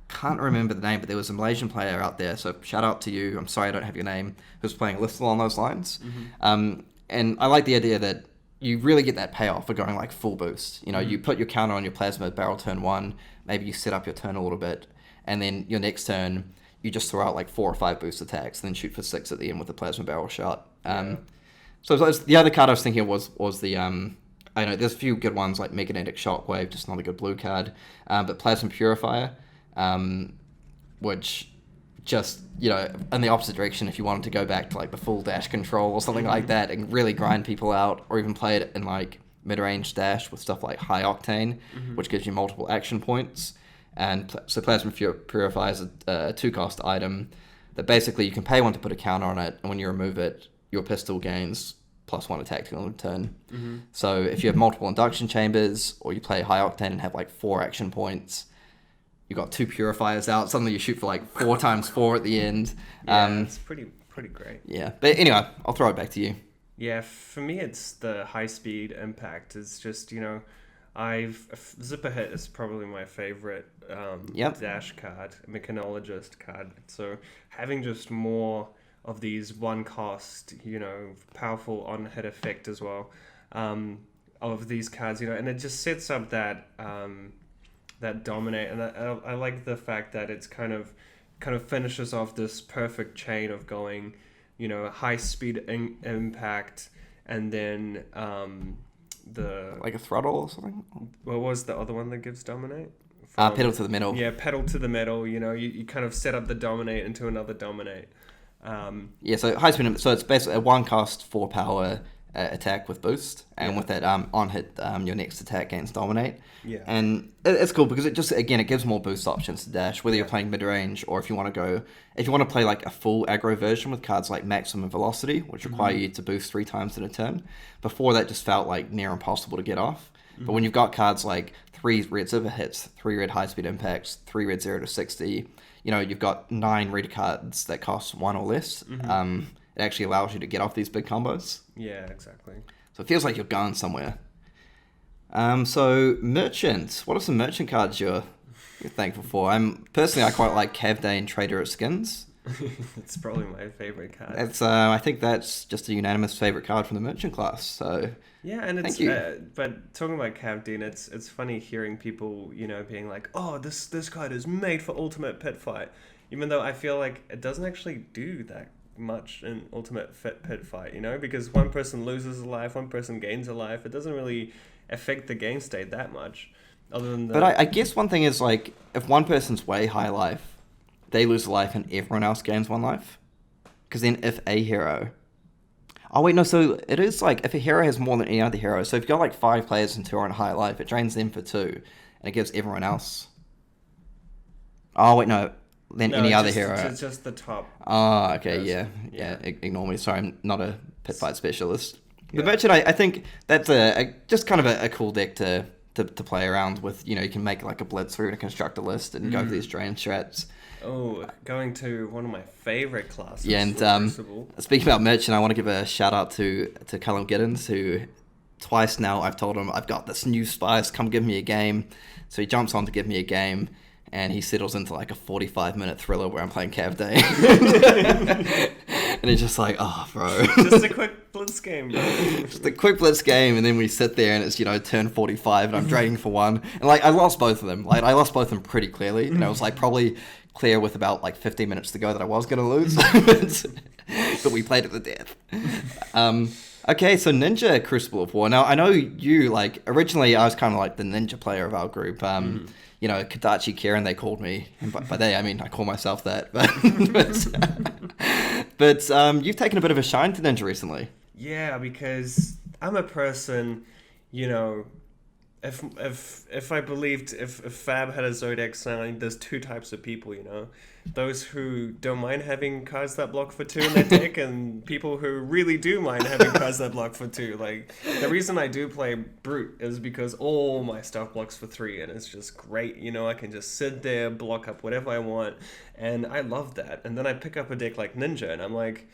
can't remember the name, but there was a Malaysian player out there, so shout out to you, I'm sorry I don't have your name, who's playing a list along those lines. And I like the idea that you really get that payoff for going like full boost. You know, you put your counter on your Plasma Barrel turn 1, maybe you set up your turn a little bit, and then your next turn, you just throw out like 4 or 5 boost attacks, and then shoot for 6 at the end with the Plasma Barrel Shot. So the other card I was thinking of was the I know there's a few good ones like Mechanologist Shockwave, just not a good blue card. But Plasma Purifier, which just, in the opposite direction, if you wanted to go back to like the full dash control or something like that and really grind people out, or even play it in like mid-range dash with stuff like High Octane, which gives you multiple action points. And so Plasma Purifier is a 2-cost item that basically you can pay 1 to put a counter on it, and when you remove it, your pistol gains +1 attack on turn. So if you have multiple induction chambers, or you play High Octane and have like 4 action points, you got 2 purifiers out. Suddenly you shoot for like 4 times 4 at the end. Yeah, it's pretty great. Yeah, but anyway, I'll throw it back to you. Yeah, for me it's the high speed impact. It's just, Zipper Hit is probably my favorite dash card, Mechanologist card. So having just more of these 1-cost, powerful on-hit effect as well, of these cards, and it just sets up that dominate, and I like the fact that it's kind of finishes off this perfect chain of going, high speed impact, and then like a throttle or something. What was the other one that gives dominate? Pedal to the metal. Yeah, pedal to the metal. You kind of set up the dominate into another dominate. So high speed. So it's basically a 1-cost 4-power attack with boost, and with that on hit, your next attack gains dominate. Yeah, and it's cool because it just it gives more boost options to dash, whether you're playing mid range or if you want to play like a full aggro version with cards like Maximum Velocity, which require you to boost 3 times in a turn. Before that, just felt like near impossible to get off. But when you've got cards like 3 red Zipper Hits, 3 red high speed impacts, 3 red 0 to 60, you've got 9 red cards that cost 1 or less. It actually allows you to get off these big combos. Yeah, exactly. So it feels like you're going somewhere. So merchant, what are some merchant cards you're thankful for? I quite like Cavdane Trader of Skins. It's probably my favorite card. It's I think that's just a unanimous favorite card from the merchant class. So yeah, and it's thank you. But talking about Cavdane, it's funny hearing people being like, oh, this card is made for Ultimate Pit Fight, even though I feel like it doesn't actually do that much in Ultimate Pit Fight, because one person loses a life, one person gains a life. It doesn't really affect the game state that much, other than But I guess one thing is, like, if one person's way high life, they lose a life and everyone else gains 1 life. Because then if a hero... Oh, wait, no, so it is like, if a hero has more than any other hero, so if you've got like 5 players and 2 are on high life, it drains them for 2, and it gives everyone else... Oh, wait, no... any other hero. It's just the top. Oh, okay, yeah. Ignore me. Sorry, I'm not a pit fight specialist. The merchant, I think that's just kind of a cool deck to play around with. You can make like a blitz through and construct a list and go for these drain strats. Oh, going to one of my favorite classes. Yeah, and speaking about merchant, I want to give a shout out to Callum Giddens, who twice now I've told him I've got this new spice, come give me a game. So he jumps on to give me a game. And he settles into like a 45-minute thriller where I'm playing Cavdane. And it's just like, oh, bro. Just a quick blitz game, bro. Just a quick blitz game, and then we sit there and it's, turn 45 and I'm draining for 1. And like, I lost both of them. Like, I lost both of them pretty clearly. And it was like probably clear with about like 15 minutes to go that I was going to lose. But we played it to death. Okay, so Ninja Crucible of War. Now, I know you, like, originally I was kind of like the ninja player of our group. Kadachi Kieran, they called me. And by they, I mean, I call myself that. But you've taken a bit of a shine to Ninja recently. Yeah, because I'm a person, if I believed, if Fab had a Zodiac sign, there's 2 types of people, Those who don't mind having cards that block for 2 in their deck, and people who really do mind having cards that block for 2. Like, the reason I do play Brute is because all my stuff blocks for 3, and it's just great, I can just sit there, block up whatever I want, and I love that. And then I pick up a deck like Ninja, and I'm like,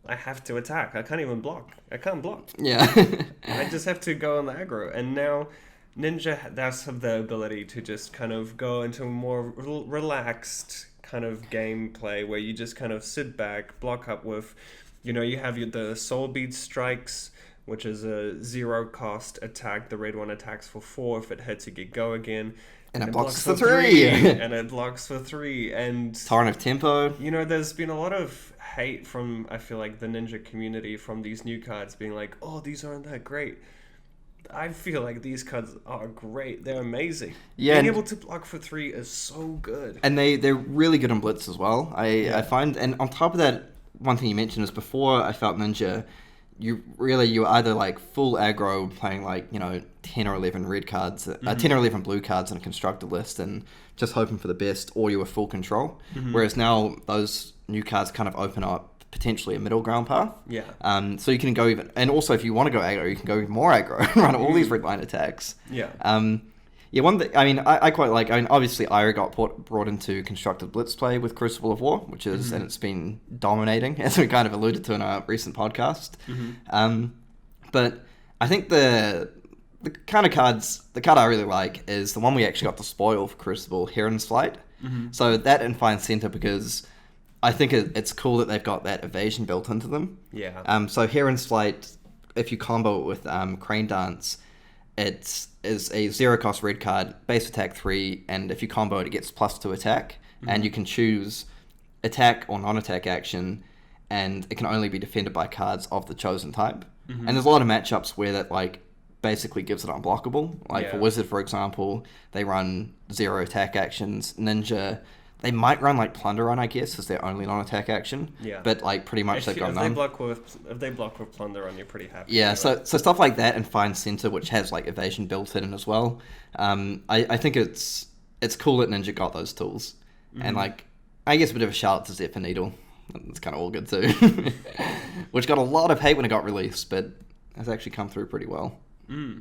I have to attack. I can't even block. I can't block. Yeah. I just have to go on the aggro, and now Ninja does have the ability to just kind of go into a more relaxed kind of gameplay where you just kind of sit back, block up with, you have the Soul Bead Strikes, which is a 0-cost attack. The red one attacks for 4. If it hits, you get go again. And it blocks for 3. And it blocks for 3. And Torrent of Tempo. There's been a lot of hate from, I feel like, the Ninja community from these new cards being like, oh, these aren't that great. I feel like these cards are great. They're amazing. Yeah, Being able to block for 3 is so good. and they're really good on blitz as well. I find, and on top of that, one thing you mentioned is before I felt Ninja, you were either like full aggro playing like 10 or 11 red cards, 10 or 11 blue cards in a constructed list, and just hoping for the best, or you were full control. Whereas now those new cards kind of open up potentially a middle ground path. Yeah. So you can go even, and also if you want to go aggro, you can go even more aggro and run all these red line attacks. Yeah. Yeah, one thing, I mean, I quite like, I mean, obviously Ira got brought into constructed blitz play with Crucible of War, which is, and it's been dominating, as we kind of alluded to in our recent podcast. But I think the kind of cards, the card I really like is the one we actually got to spoil for Crucible, Heron's Flight. So that in Fine Center, because I think it's cool that they've got that evasion built into them. Yeah. So Heron's Flight, if you combo it with Crane Dance, it is a 0-cost red card, base attack 3, and if you combo it, it gets +2 attack, and you can choose attack or non-attack action, and it can only be defended by cards of the chosen type. And there's a lot of matchups where that like basically gives it unblockable. Like for Wizard, for example, they run 0 attack actions. Ninja, they might run like Plunder Run, I guess, as their only non-attack action. Yeah. But like pretty much they've got none. If they block with Plunder Run, you're pretty happy. Yeah, so stuff like that and Fine Center, which has like evasion built in as well. I think it's cool that Ninja got those tools. And like, I guess a bit of a shout out to Zephyr Needle. It's kind of all good too. Which got a lot of hate when it got released, but has actually come through pretty well. And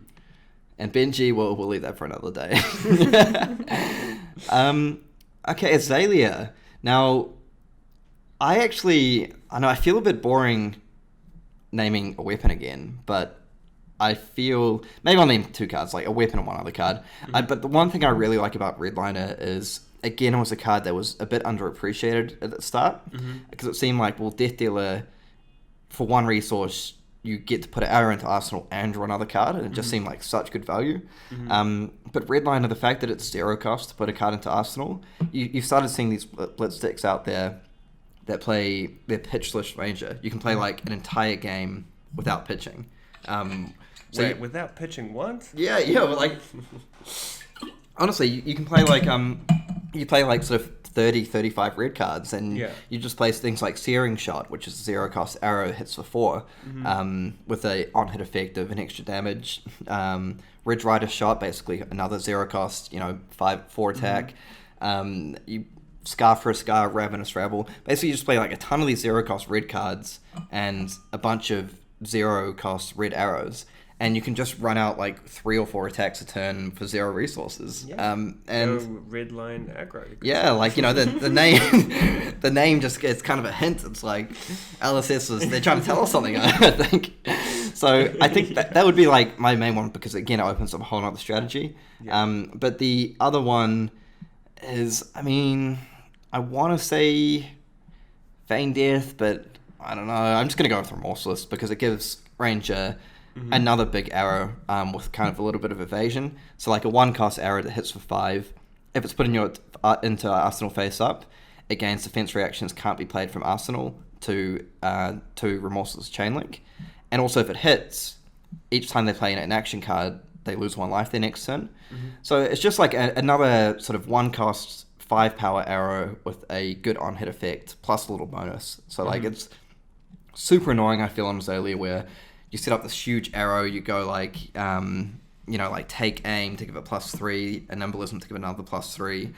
Benji, we'll leave that for another day. Okay, Azalea. Now, I know I feel a bit boring naming a weapon again, but I feel, maybe I'll name 2 cards, like a weapon and one other card. But the one thing I really like about Redliner is, again, it was a card that was a bit underappreciated at the start, because it seemed like, well, Death Dealer, for 1 resource, you get to put an arrow into Arsenal and draw another card, and it just seemed like such good value. But Redliner, the fact that it's 0 cost to put a card into Arsenal, you've started seeing these blitz decks out there that play their pitchless Ranger. You can play like an entire game without pitching. Without pitching what? Yeah, like honestly, you can play like you play like sort of 30, 35 red cards, and you just place things like Searing Shot, which is a 0-cost arrow, hits for 4, with a on-hit effect of an extra damage. Ridge Rider Shot, basically another 0-cost, 4 attack. You Scar for a Scar, Ravenous Rabble. Basically, you just play like a ton of these 0-cost red cards and a bunch of 0-cost red arrows. And you can just run out like 3 or 4 attacks a turn for 0 resources. Yeah. And red line aggro. Yeah, like the name, the name just gets kind of a hint. It's like LSS they're trying to tell us something. I think. So I think that would be like my main one, because again it opens up a whole other strategy. Yeah. But the other one is, I mean, I want to say Feign Death, but I don't know. I'm just gonna go with Remorseless, because it gives Ranger another big arrow with kind of a little bit of evasion. So like a 1-cost arrow that hits for 5. If it's put into Arsenal face up, it gains defense reactions, can't be played from Arsenal to Remorseless Chainlink. And also if it hits, each time they play an action card, they lose 1 life their next turn. So it's just like another sort of 1-cost 5-power arrow with a good on-hit effect plus a little bonus. So like it's super annoying, I feel, on Azalea, where you set up this huge arrow, you go like, like take aim to give it +3, a Nimblism to give another +3, and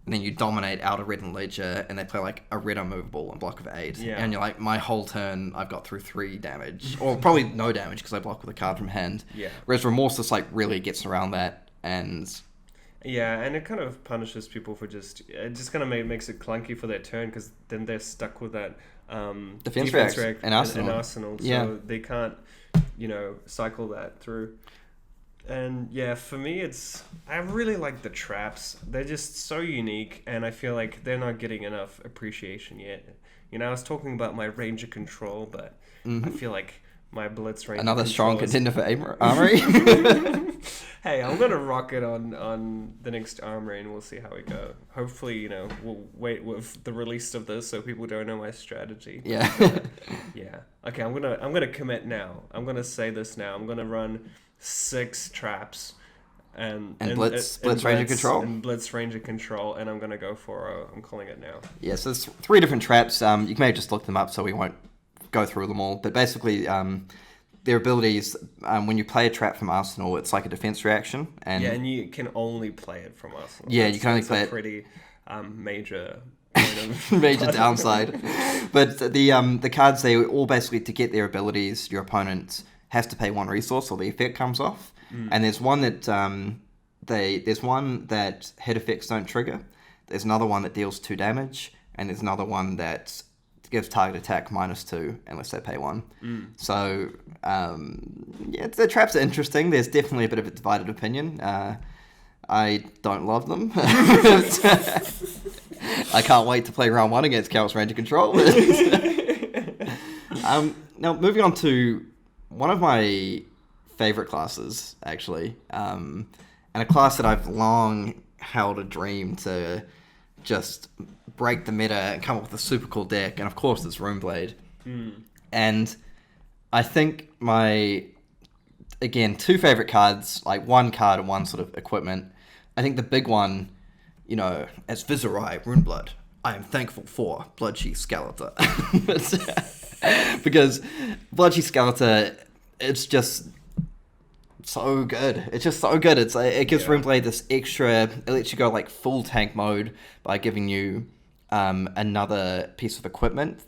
then you dominate out a red and ledger, and they play like a red unmovable and block of 8. Yeah. And you're like, my whole turn, I've got through 3 damage, or probably no damage because I block with a card from hand. Yeah. Whereas Remorseless like really gets around that, and yeah, and it kind of punishes people for it just kind of makes it clunky for their turn, because then they're stuck with that defense react and Arsenal, so they can't, cycle that through. And yeah, for me, I really like the traps. They're just so unique, and I feel like they're not getting enough appreciation yet. I was talking about my Ranger control, but I feel like my Blitz Ranger. Another strong controllers. contender for Armory. Hey, I'm gonna rock it on the next Armory, and we'll see how we go. Hopefully, we'll wait with the release of this so people don't know my strategy. Yeah. Yeah. Okay, I'm gonna commit now. I'm gonna say this now. I'm gonna run 6 traps. And Blitz Ranger control. And Blitz Ranger control, and I'm gonna go for I'm calling it now. Yeah, so there's 3 different traps. You can maybe just look them up so we won't go through them all. But basically, their abilities, when you play a trap from Arsenal, it's like a defense reaction. And you can only play it from Arsenal. Yeah, you can only play it. Pretty major point of major downside. But the cards, they all basically, to get their abilities, your opponent has to pay 1 resource or the effect comes off. And there's one that there's one that hit effects don't trigger. There's another one that deals 2 damage, and there's another one that gives target attack -2 unless they pay 1. So yeah, the traps are interesting. There's definitely a bit of a divided opinion. I don't love them. I can't wait to play round 1 against Chaos Ranger Control. Now moving on to one of my favorite classes, actually, and a class that I've long held a dream to just break the meta and come up with a super cool deck, and of course it's Runeblade. And I think my, again, 2 favorite cards, like 1 card and 1 sort of equipment. I think the big one, as Viserai Runeblood, I am thankful for Bloodsheath Skeletor. Because Bloodsheath Skeletor, it's just so good. It's just so good. It gives Runeblade this extra. It lets you go like full tank mode by giving you another piece of equipment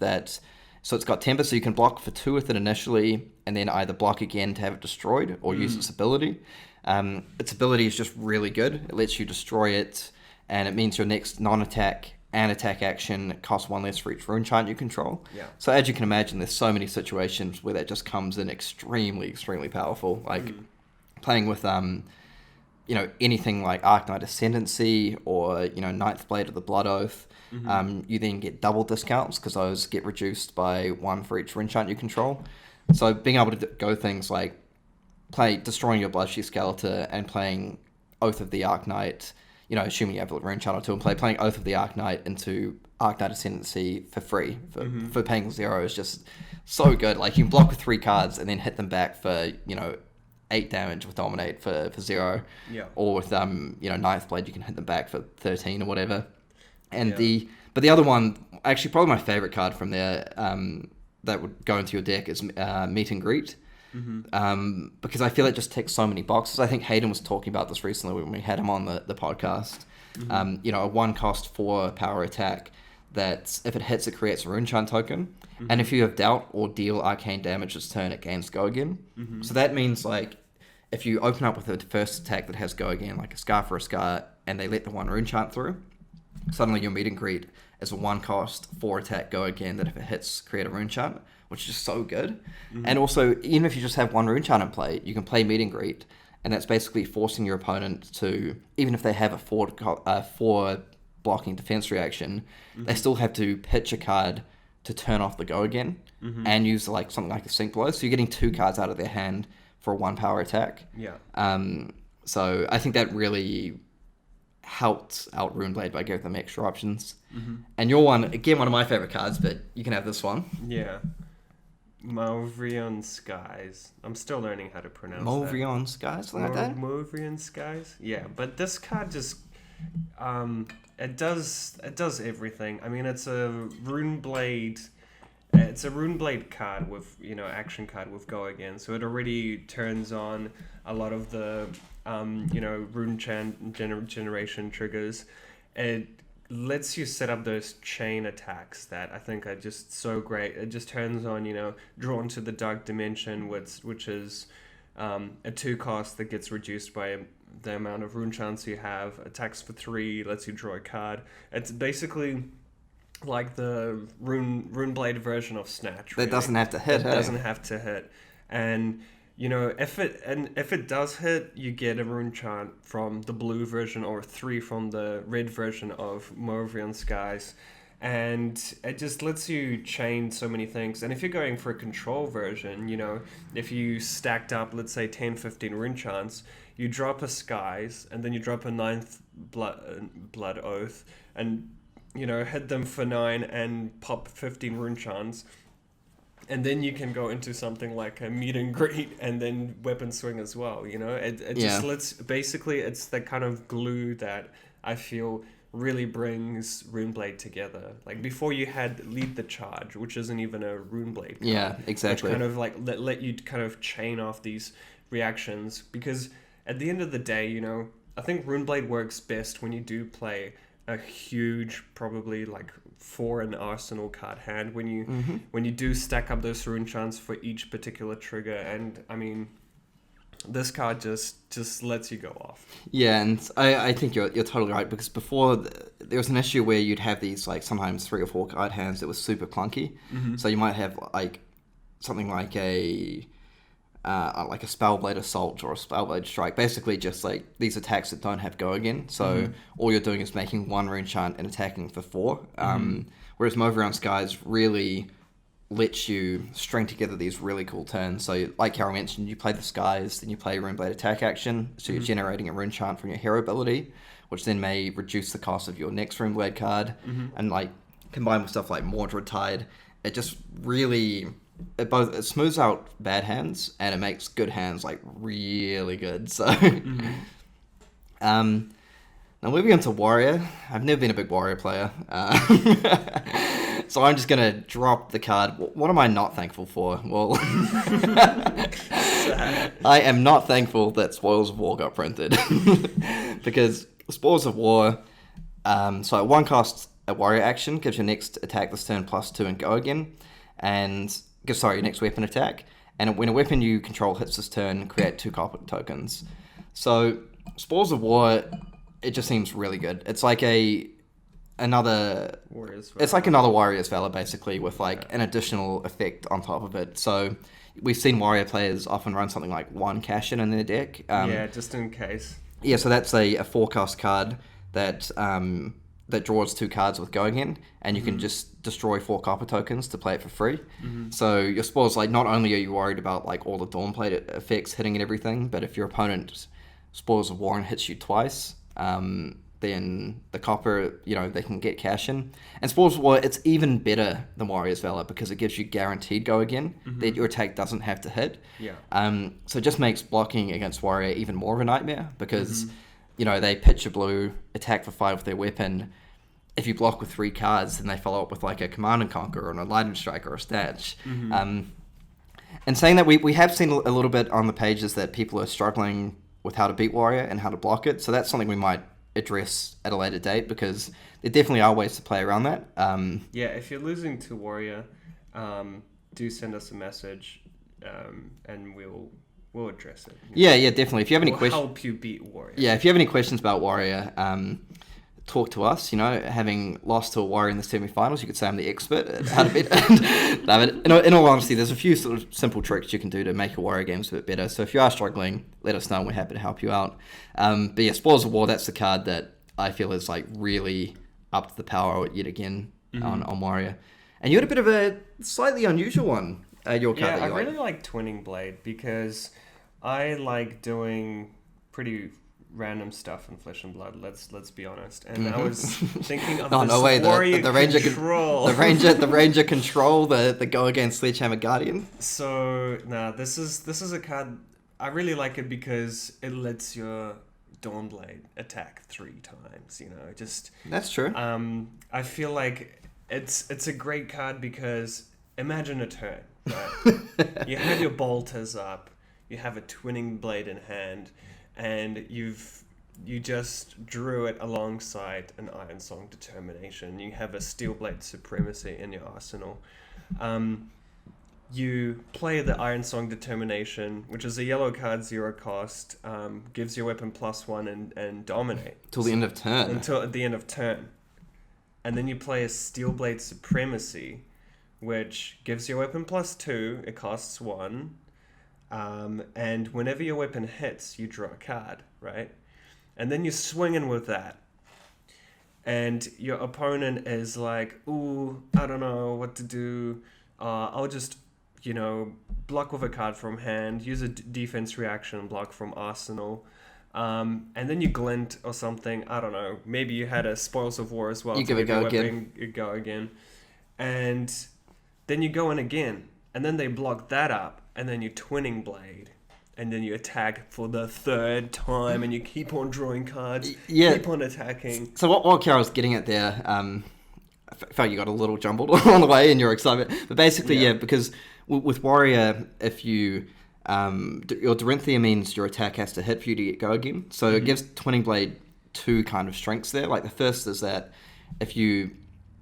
so it's got temper, so you can block for 2 with it initially, and then either block again to have it destroyed or use its ability. Its ability is just really good. It lets you destroy it, and it means your next non-attack and attack action costs 1 less for each rune chant you control. Yeah. So as you can imagine, there's so many situations where that just comes in extremely, extremely powerful. Like playing with anything like Arknight Ascendancy or Ninth Blade of the Blood Oath. You then get double discounts because those get reduced by 1 for each rune chant you control. So being able to go things like destroying your Bloodsheath Skeletor and playing Oath of the Arknight, assuming you have a rune chant or 2 and playing Oath of the Arknight into Arknight Ascendancy for free for paying 0 is just so good. Like you can block with 3 cards and then hit them back for 8 damage with Dominate for 0. Yeah. Or with Ninth Blade, you can hit them back for 13 or whatever. And the other one, actually probably my favorite card from there, that would go into your deck is Meet and Greet. Because I feel it just ticks so many boxes. I think Hayden was talking about this recently when we had him on the podcast. A 1 cost 4 power attack that if it hits, it creates a rune chant token. And if you have doubt or deal arcane damage this turn, it gains go again. So that means like if you open up with a first attack that has go again, like a Scar for a Scar, and they let the 1 rune chant through, suddenly your Meet and Greet is a 1 cost 4 attack go again that if it hits, create a rune chant, which is just so good. And also, even if you just have 1 rune chant in play, you can play Meet and Greet, and that's basically forcing your opponent to, even if they have a 4 blocking defense reaction, they still have to pitch a card to turn off the go again and use something like a Sync Blow. So you're getting 2 cards out of their hand for a 1 power attack. Yeah. So I think that really helped out Runeblade by giving them extra options. And your one, again, one of my favorite cards, but you can have this one. Yeah. Mauvrion Skies. I'm still learning how to pronounce Mauvrion Skies, something like that? Mauvrion Skies? Yeah, but this card just... it does everything. I mean, it's a Runeblade... It's a Runeblade card with, action card with Go Again. So it already turns on a lot of the, rune generation triggers. It lets you set up those chain attacks that I think are just so great. It just turns on, Drawn to the Dark Dimension, which is a 2 cost that gets reduced by the amount of rune chants you have. Attacks for 3, lets you draw a card. It's basically like the Runeblade version of Snatch. Really. That doesn't have to hit. It doesn't have to hit, and if it does hit, you get a rune chant from the blue version or 3 from the red version of Mauvrion Skies, and it just lets you chain so many things. And if you're going for a control version, you know, if you stacked up, let's say 10, 15 rune chants, you drop a Skies, and then you drop a ninth blood Oath, and, you know, hit them for 9 and pop 15 rune chants. And then you can go into something like a meet and greet and then weapon swing as well, you know? It just lets... Basically, it's the kind of glue that I feel really brings Runeblade together. Like, before you had Lead the Charge, which isn't even a Runeblade card. Yeah, exactly. Which kind of, like, let you kind of chain off these reactions. Because at the end of the day, you know, I think Runeblade works best when you do play a huge, probably like 4 in arsenal card hand, when you do stack up those rune chants for each particular trigger. And I mean, this card just lets you go off. Yeah, and I think you're totally right, because before there was an issue where you'd have these like sometimes 3 or 4 card hands that was super clunky. So you might have like something like a Spellblade Assault or a Spellblade Strike, basically just like these attacks that don't have go again. So all you're doing is making 1 rune chant and attacking for 4. Whereas Move Around Skies really lets you string together these really cool turns. So like Carol mentioned, you play the Skies, then you play Runeblade attack action, so you're generating a rune chant from your hero ability, which then may reduce the cost of your next Runeblade card. And like combined with stuff like Mordred Tide, it just really... It smooths out bad hands and it makes good hands like really good. So now moving on to Warrior. I've never been a big Warrior player, so I'm just gonna drop the card. What am I not thankful for? Well, I am not thankful that Spoils of War got printed, because Spoils of War, so at 1 cost, a Warrior action gives your next attack this turn +2 and go again, and your next weapon attack. And when a weapon you control hits this turn, create 2 copper tokens. So Spoils of War, it just seems really good. It's like another Warrior's Valor. It's like another Warrior's Valor, basically, with like an additional effect on top of it. So we've seen Warrior players often run something like 1 cash-in their deck. Just in case. Yeah, so that's a 4-cost card that draws 2 cards with going in, and you can just destroy 4 copper tokens to play it for free. So your Spoils, like, not only are you worried about like all the Dawnblade effects hitting and everything, but if your opponent Spoils of War and hits you twice, then the copper, you know, they can get cash in. And Spoils of War, it's even better than Warrior's Valor because it gives you guaranteed go again that your attack doesn't have to hit. So it just makes blocking against Warrior even more of a nightmare, because you know, they pitch a blue, attack for 5 with their weapon. If you block with 3 cards, then they follow up with like a Command and Conquer or a Lightning Strike or a Statch. And saying that, we have seen a little bit on the pages that people are struggling with how to beat Warrior and how to block it. So that's something we might address at a later date, because there definitely are ways to play around that. If you're losing to Warrior, do send us a message, and we'll address it. Yeah, definitely. If you have any questions, help you beat Warrior. Yeah, if you have any questions about Warrior, talk to us. You know, having lost to a Warrior in the semi-finals, you could say I'm the expert at how to beat it. No, but in all honesty, there's a few sort of simple tricks you can do to make your Warrior games a bit better. So if you are struggling, let us know and we're happy to help you out. But yeah, Spoils of War, that's the card that I feel is like really up to the power yet again on Warrior. And you had a bit of a slightly unusual one. Your card that you I really like Twinning Blade, because I like doing pretty random stuff in Flesh and Blood. Let's be honest. And I was thinking of Warrior the Ranger Control. the Ranger Control, the go against Sledgehammer Guardian. So this is a card I really like it because it lets your Dawnblade attack 3 times. You know, just that's true. I feel like it's a great card because imagine a turn. Right? You have your bolters up, you have a Twinning Blade in hand, and you just drew it alongside an Iron Song Determination. You have a Steelblade Supremacy in your arsenal. You play the Iron Song Determination, which is a yellow card, 0 cost, gives your weapon +1 and dominate. Till the end of turn. Until at the end of turn. And then you play a Steelblade Supremacy, which gives your weapon +2, it costs 1, and whenever your weapon hits, you draw a card, right? And then you swing in with that. and your opponent is like, ooh, I don't know what to do. I'll just, block with a card from hand, use a defense reaction block from arsenal. And then you glint or something. I don't know. Maybe you had a Spoils of War as well. You give it a go again. And then you go in again. And then they block that up. And then you Twinning Blade. And then you attack for the third time. And you keep on drawing cards. Keep on attacking. So what Carol's getting at there, I felt you got a little jumbled on the way in your excitement. But basically, because with Warrior, if you... your Dorinthia means your attack has to hit for you to go again. So it gives Twinning Blade two kind of strengths there. Like the first is that if you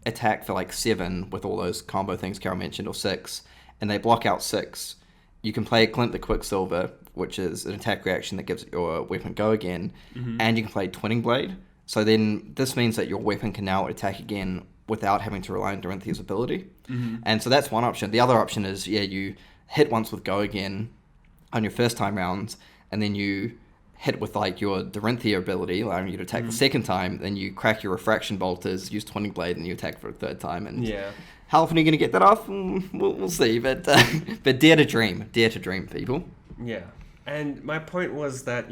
attack for like 7 with all those combo things Carol mentioned, or 6, and they block out 6, you can play Glint the Quicksilver, which is an attack reaction that gives your weapon go again, and you can play Twinning Blade. So then this means that your weapon can now attack again without having to rely on Dorinthia's ability. And so that's one option. The other option is, you hit once with go again on your first time round, and then you hit with like your Dorinthia ability, allowing you to attack the second time, then you crack your Refraction Bolters, use Twinning Blade, and you attack for a third time. And how often are you going to get that off? We'll see, but dare to dream, people. Yeah, and my point was that,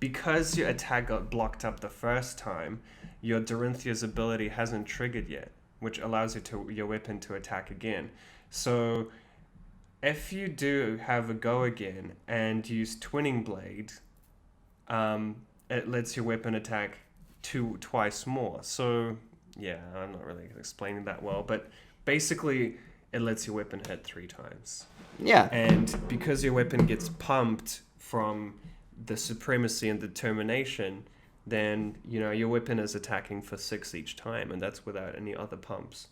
because your attack got blocked up the first time, your Dorinthia's ability hasn't triggered yet, which allows your weapon to attack again. So if you do have a go again and use Twinning Blade, it lets your weapon attack twice more. So, I'm not really explaining that well, but basically it lets your weapon hit 3 times. Yeah. And because your weapon gets pumped from the Supremacy and Determination, then, your weapon is attacking for 6 each time, and that's without any other pumps.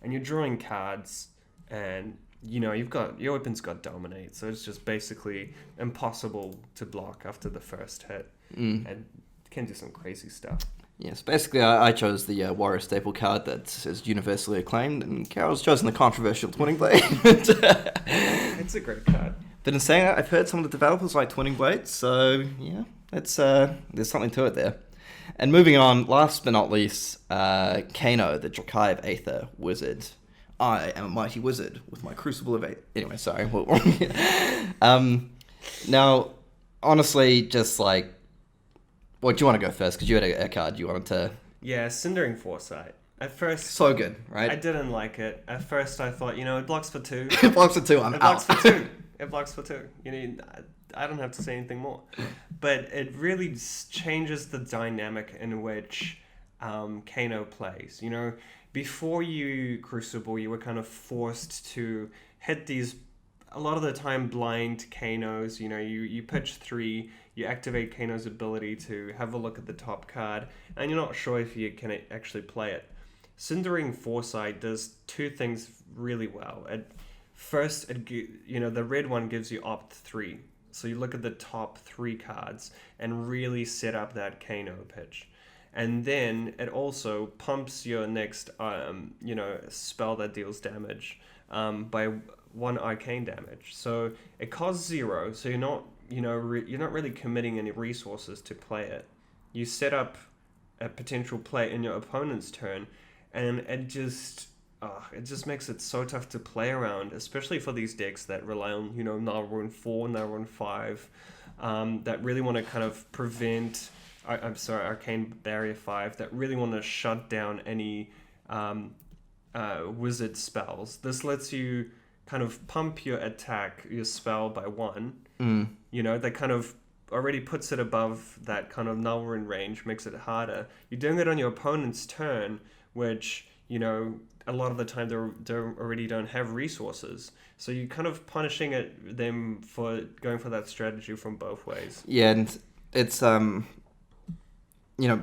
And you're drawing cards, and your weapon's got Dominate, so it's just basically impossible to block after the first hit, and can do some crazy stuff. Yes, basically I chose the Warrior staple card that is universally acclaimed, and Carol's chosen the controversial Twinning Blade. It's a great card. But in saying that, I've heard some of the developers like Twinning Blade, so it's there's something to it there. And moving on, last but not least, Kano, the Drakai of Aether wizard. I am a mighty wizard with my Crucible of Aether. Anyway, sorry. Now, honestly, just like... Well, do you want to go first? Because you had a card you wanted to... Yeah, Cindering Foresight. At first... So good, right? I didn't like it. At first, I thought, it blocks for 2. It blocks for 2, I'm out. It blocks for 2. It blocks for 2. I don't have to say anything more. But it really changes the dynamic in which Kano plays. Before you Crucible, you were kind of forced to hit these, a lot of the time, blind Kanos. You pitch 3, you activate Kano's ability to have a look at the top card, and you're not sure if you can actually play it. Cindering Foresight does 2 things really well. First, the red one gives you opt 3. So you look at the top 3 cards and really set up that Kano pitch. And then it also pumps your next, spell that deals damage by 1 arcane damage. So it costs 0. So you're not, you're not really committing any resources to play it. You set up a potential play in your opponent's turn, and it just makes it so tough to play around, especially for these decks that rely on, Nulrune 4, Nulrune 5, that really want to kind of prevent... Arcane Barrier 5, that really want to shut down any wizard spells. This lets you kind of pump your spell by 1. That kind of already puts it above that kind of Nulrune range, makes it harder. You're doing it on your opponent's turn, which, a lot of the time they already don't have resources. So you're kind of punishing them for going for that strategy from both ways. Yeah, and it's...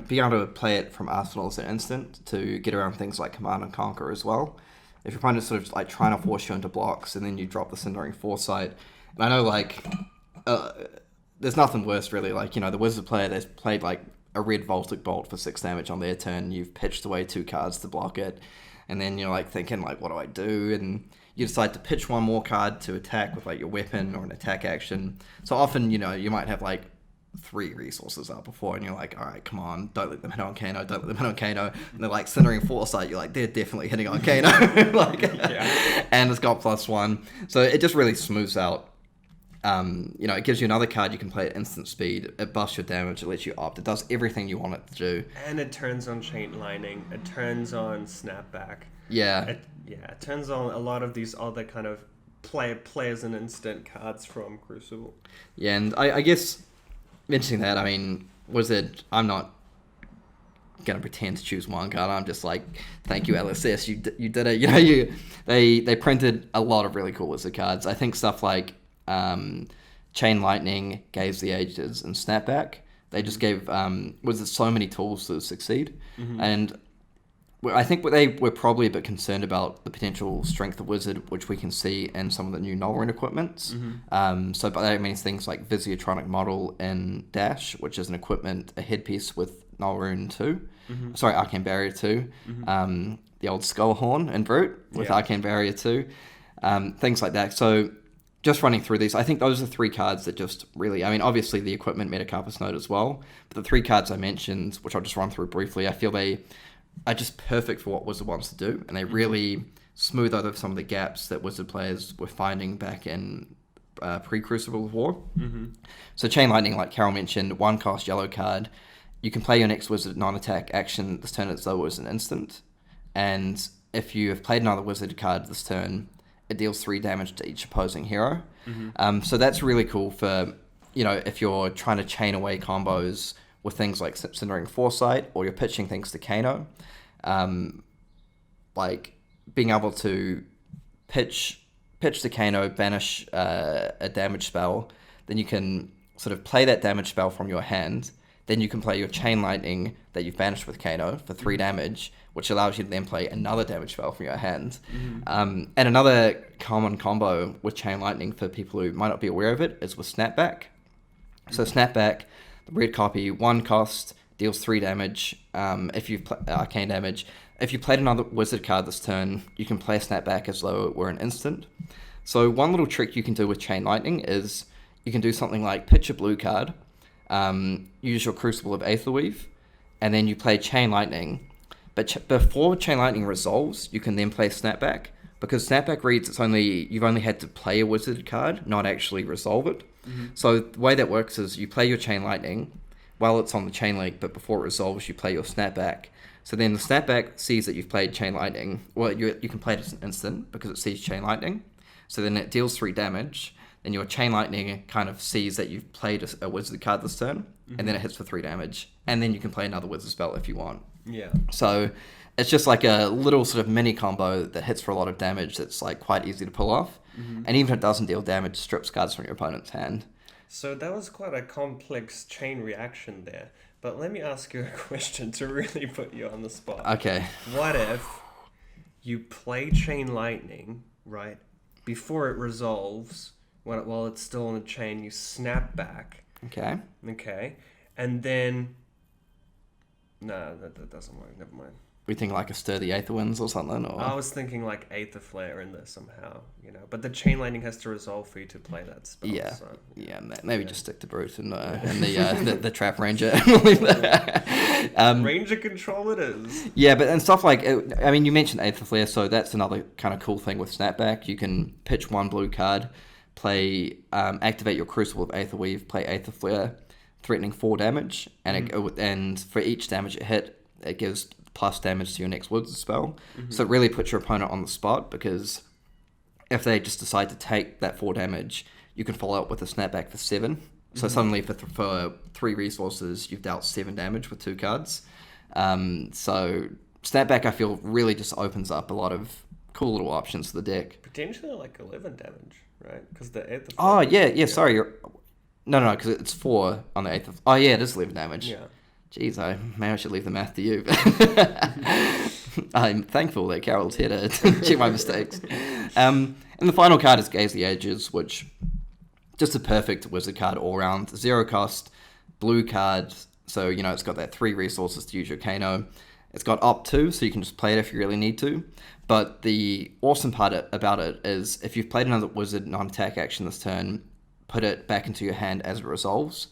being able to play it from Arsenal is an instant to get around things like Command and Conquer as well. If your opponent's sort of like trying to force you into blocks and then you drop the Cindering Foresight. And I know there's nothing worse really. The Wizard player, they've played like a red Voltic Bolt for 6 damage on their turn. You've pitched away 2 cards to block it. And then you're like thinking like, what do I do? And you decide to pitch 1 more card to attack with like your weapon or an attack action. So often, you might have like 3 resources are before, and you're like, all right, come on, don't let them hit on Kano, don't let them hit on Kano. And they're like Centering Foresight, you're like, they're definitely hitting on Kano. And it's got +1. So it just really smooths out. It gives you another card you can play at instant speed. It buffs your damage. It lets you opt. It does everything you want it to do. And it turns on Chain Lightning. It turns on Snapback. Yeah. It turns on a lot of these other kind of play as an instant cards from Crucible. Yeah, and I guess mentioning that, I mean, I'm not going to pretend to choose one card. I'm just like, thank you, LSS. You did it. They printed a lot of really cool Wizard cards. I think stuff like Chain Lightning, Gaze the Ages, and Snapback. They just gave Wizards so many tools to succeed. And I think they were probably a bit concerned about the potential strength of Wizard, which we can see in some of the new Null Rune equipments. So by that means things like Visiotronic Model in Dash, which is an equipment, a headpiece with Null Rune 2. Sorry, Arcane Barrier 2. The old Skull Horn in Brute with Arcane Barrier 2. Things like that. So just running through these, I think those are 3 cards that just really, I mean, obviously the equipment Metacarpus Node as well, but the 3 cards I mentioned, which I'll just run through briefly, I feel they are just perfect for what Wizard wants to do, and they really smooth over some of the gaps that Wizard players were finding back in pre-Crucible of War. So Chain Lightning, like Carol mentioned, 1-cost yellow card. You can play your next Wizard non-attack action this turn as though it was an instant, and if you have played another Wizard card this turn, it deals 3 damage to each opposing hero. So that's really cool for, if you're trying to chain away combos with things like Centering Foresight, or you're pitching things to Kano. Like being able to pitch to Kano, banish a damage spell, then you can sort of play that damage spell from your hand. Then you can play your Chain Lightning that you've banished with Kano for 3 damage, which allows you to then play another damage spell from your hand. And another common combo with Chain Lightning for people who might not be aware of it is with Snapback. So Snapback, the red copy, 1 cost, deals 3 damage. If you've arcane damage. If you played another Wizard card this turn, you can play Snapback as though it were an instant. So one little trick you can do with Chain Lightning is you can do something like pitch a blue card, use your Crucible of Aetherweave, and then you play Chain Lightning. But before Chain Lightning resolves, you can then play Snapback, because Snapback reads you've only had to play a Wizard card, not actually resolve it. So the way that works is you play your Chain Lightning while it's on the Chain Link, but before it resolves, you play your Snapback. So then the Snapback sees that you've played Chain Lightning. Well, you can play it as an instant because it sees Chain Lightning. So then it deals 3 damage. Then your Chain Lightning kind of sees that you've played a Wizard card this turn, and then it hits for 3 damage. And then you can play another Wizard spell if you want. Yeah. So it's just like a little sort of mini combo that hits for a lot of damage that's like quite easy to pull off. And even if it doesn't deal damage, strips cards from your opponent's hand. So that was quite a complex chain reaction there. But let me ask you a question to really put you on the spot. Okay. What if you play Chain Lightning, right, before it resolves, while it's still on the chain, you snap back. Okay. And then... No, that doesn't work. Never mind. We think like a Stir the Aether Winds or something? Or... I was thinking like Aether Flare in there somehow, But the Chain Lightning has to resolve for you to play that spell. Yeah, so, maybe just stick to Brute and the Trap Ranger. Ranger control it is. Yeah, but and stuff like, I mean, you mentioned Aether Flare, so that's another kind of cool thing with Snapback. You can pitch 1 blue card, play, activate your Crucible of Aetherweave, play Aether Flare, threatening 4 damage, and for each damage it hit, it gives plus damage to your next Wizard spell. So it really puts your opponent on the spot, because if they just decide to take that 4 damage, you can follow up with a Snapback for 7. So suddenly for 3 resources, you've dealt 7 damage with 2 cards. So Snapback, I feel, really just opens up a lot of cool little options for the deck. Potentially like 11 damage, right? Because the 8th... Oh, yeah, sorry. No, because it's 4 on the 8th. Oh, yeah, it is 11 damage. Yeah. Jeez, maybe I should leave the math to you. I'm thankful that Carol's here to check my mistakes. And the final card is Gaze the Ages, which just a perfect Wizard card all around. 0 cost, blue card, so it's got that 3 resources to use your Kano. It's got opt 2, so you can just play it if you really need to. But the awesome part about it is if you've played another Wizard non-attack action this turn, put it back into your hand as it resolves.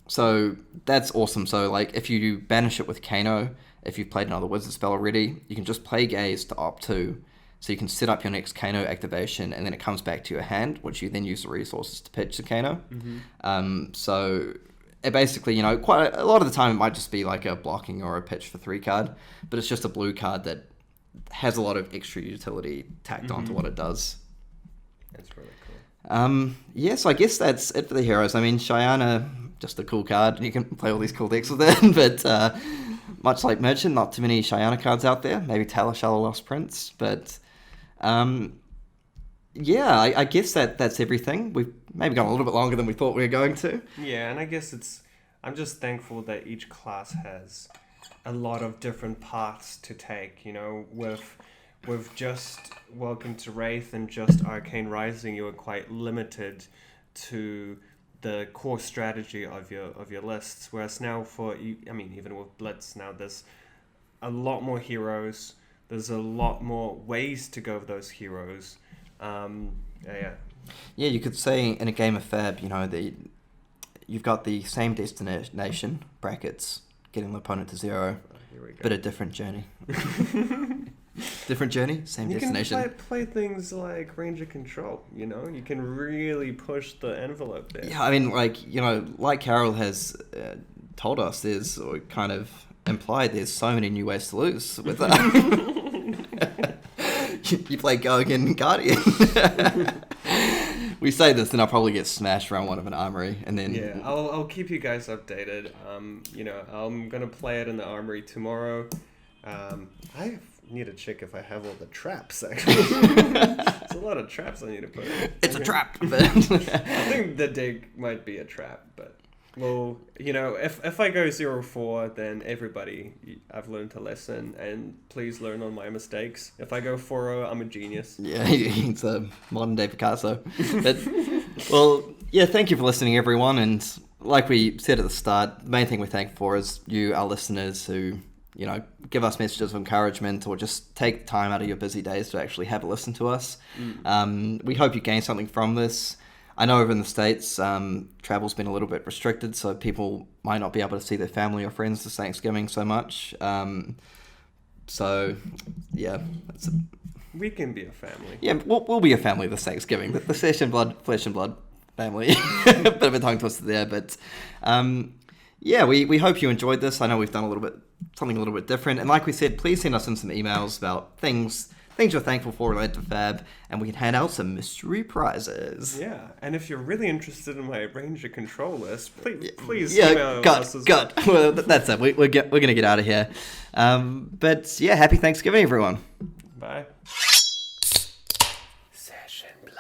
So that's awesome. So like if you banish it with Kano, if you've played another wizard spell already, you can just play Gaze to opt 2. So you can set up your next Kano activation, and then it comes back to your hand, which you then use the resources to pitch the Kano. So it basically, you know, quite a lot of the time it might just be like a blocking or a pitch for 3 card, but it's just a blue card that has a lot of extra utility tacked onto what it does. That's really cool. Yeah, so I guess that's it for the heroes. I mean, Shyana, just a cool card. You can play all these cool decks with it, but much like Merchant, not too many Shyana cards out there. Maybe Talishar the Lost Prince, but yeah, I guess that's everything. We've maybe gone a little bit longer than we thought we were going to. Yeah, and I guess I'm just thankful that each class has a lot of different paths to take, you know, with just Welcome to Wraith and just Arcane Rising, you were quite limited to the core strategy of your lists, whereas now even with Blitz now there's a lot more heroes, there's a lot more ways to go with those heroes. Yeah, you could say in a game of Fab, you know, you've got the same destination, brackets, getting the opponent to 0, but a different journey. Different journey, same destination. You can play things like Ranger Control, you know? You can really push the envelope there. Yeah, I mean, like, you know, like Carol has told us, or kind of implied, there's so many new ways to lose with that. You play Gogan Guardian. We say this, then I'll probably get smashed around one of an armory, and then... Yeah, I'll keep you guys updated. You know, I'm going to play it in the armory tomorrow. I need to check if I have all the traps, actually. There's a lot of traps I need to put in. It's a trap! I think the dig might be a trap, but... Well, you know, if I go 0-4, then everybody, I've learned a lesson, and please learn on my mistakes. If I go 4-0, I'm a genius. Yeah, he's a modern-day Picasso. But, well, yeah, thank you for listening, everyone, and like we said at the start, the main thing we're thankful for is you, our listeners, who, you know, give us messages of encouragement or just take time out of your busy days to actually have a listen to us. We hope you gain something from this. I know over in the States, travel's been a little bit restricted, so people might not be able to see their family or friends this Thanksgiving so much. So, yeah. We can be a family. Yeah, we'll be a family this Thanksgiving. The flesh and blood family. Bit of a tongue twister there, but yeah, we hope you enjoyed this. I know we've done something a little bit different. And like we said, please send us in some emails about things you're thankful for related to Fab, and we can hand out some mystery prizes. Yeah, and if you're really interested in my Ranger Control list, please email us as well. Well, that's it. We're going to get out of here. But yeah, happy Thanksgiving, everyone. Bye. Session Blood.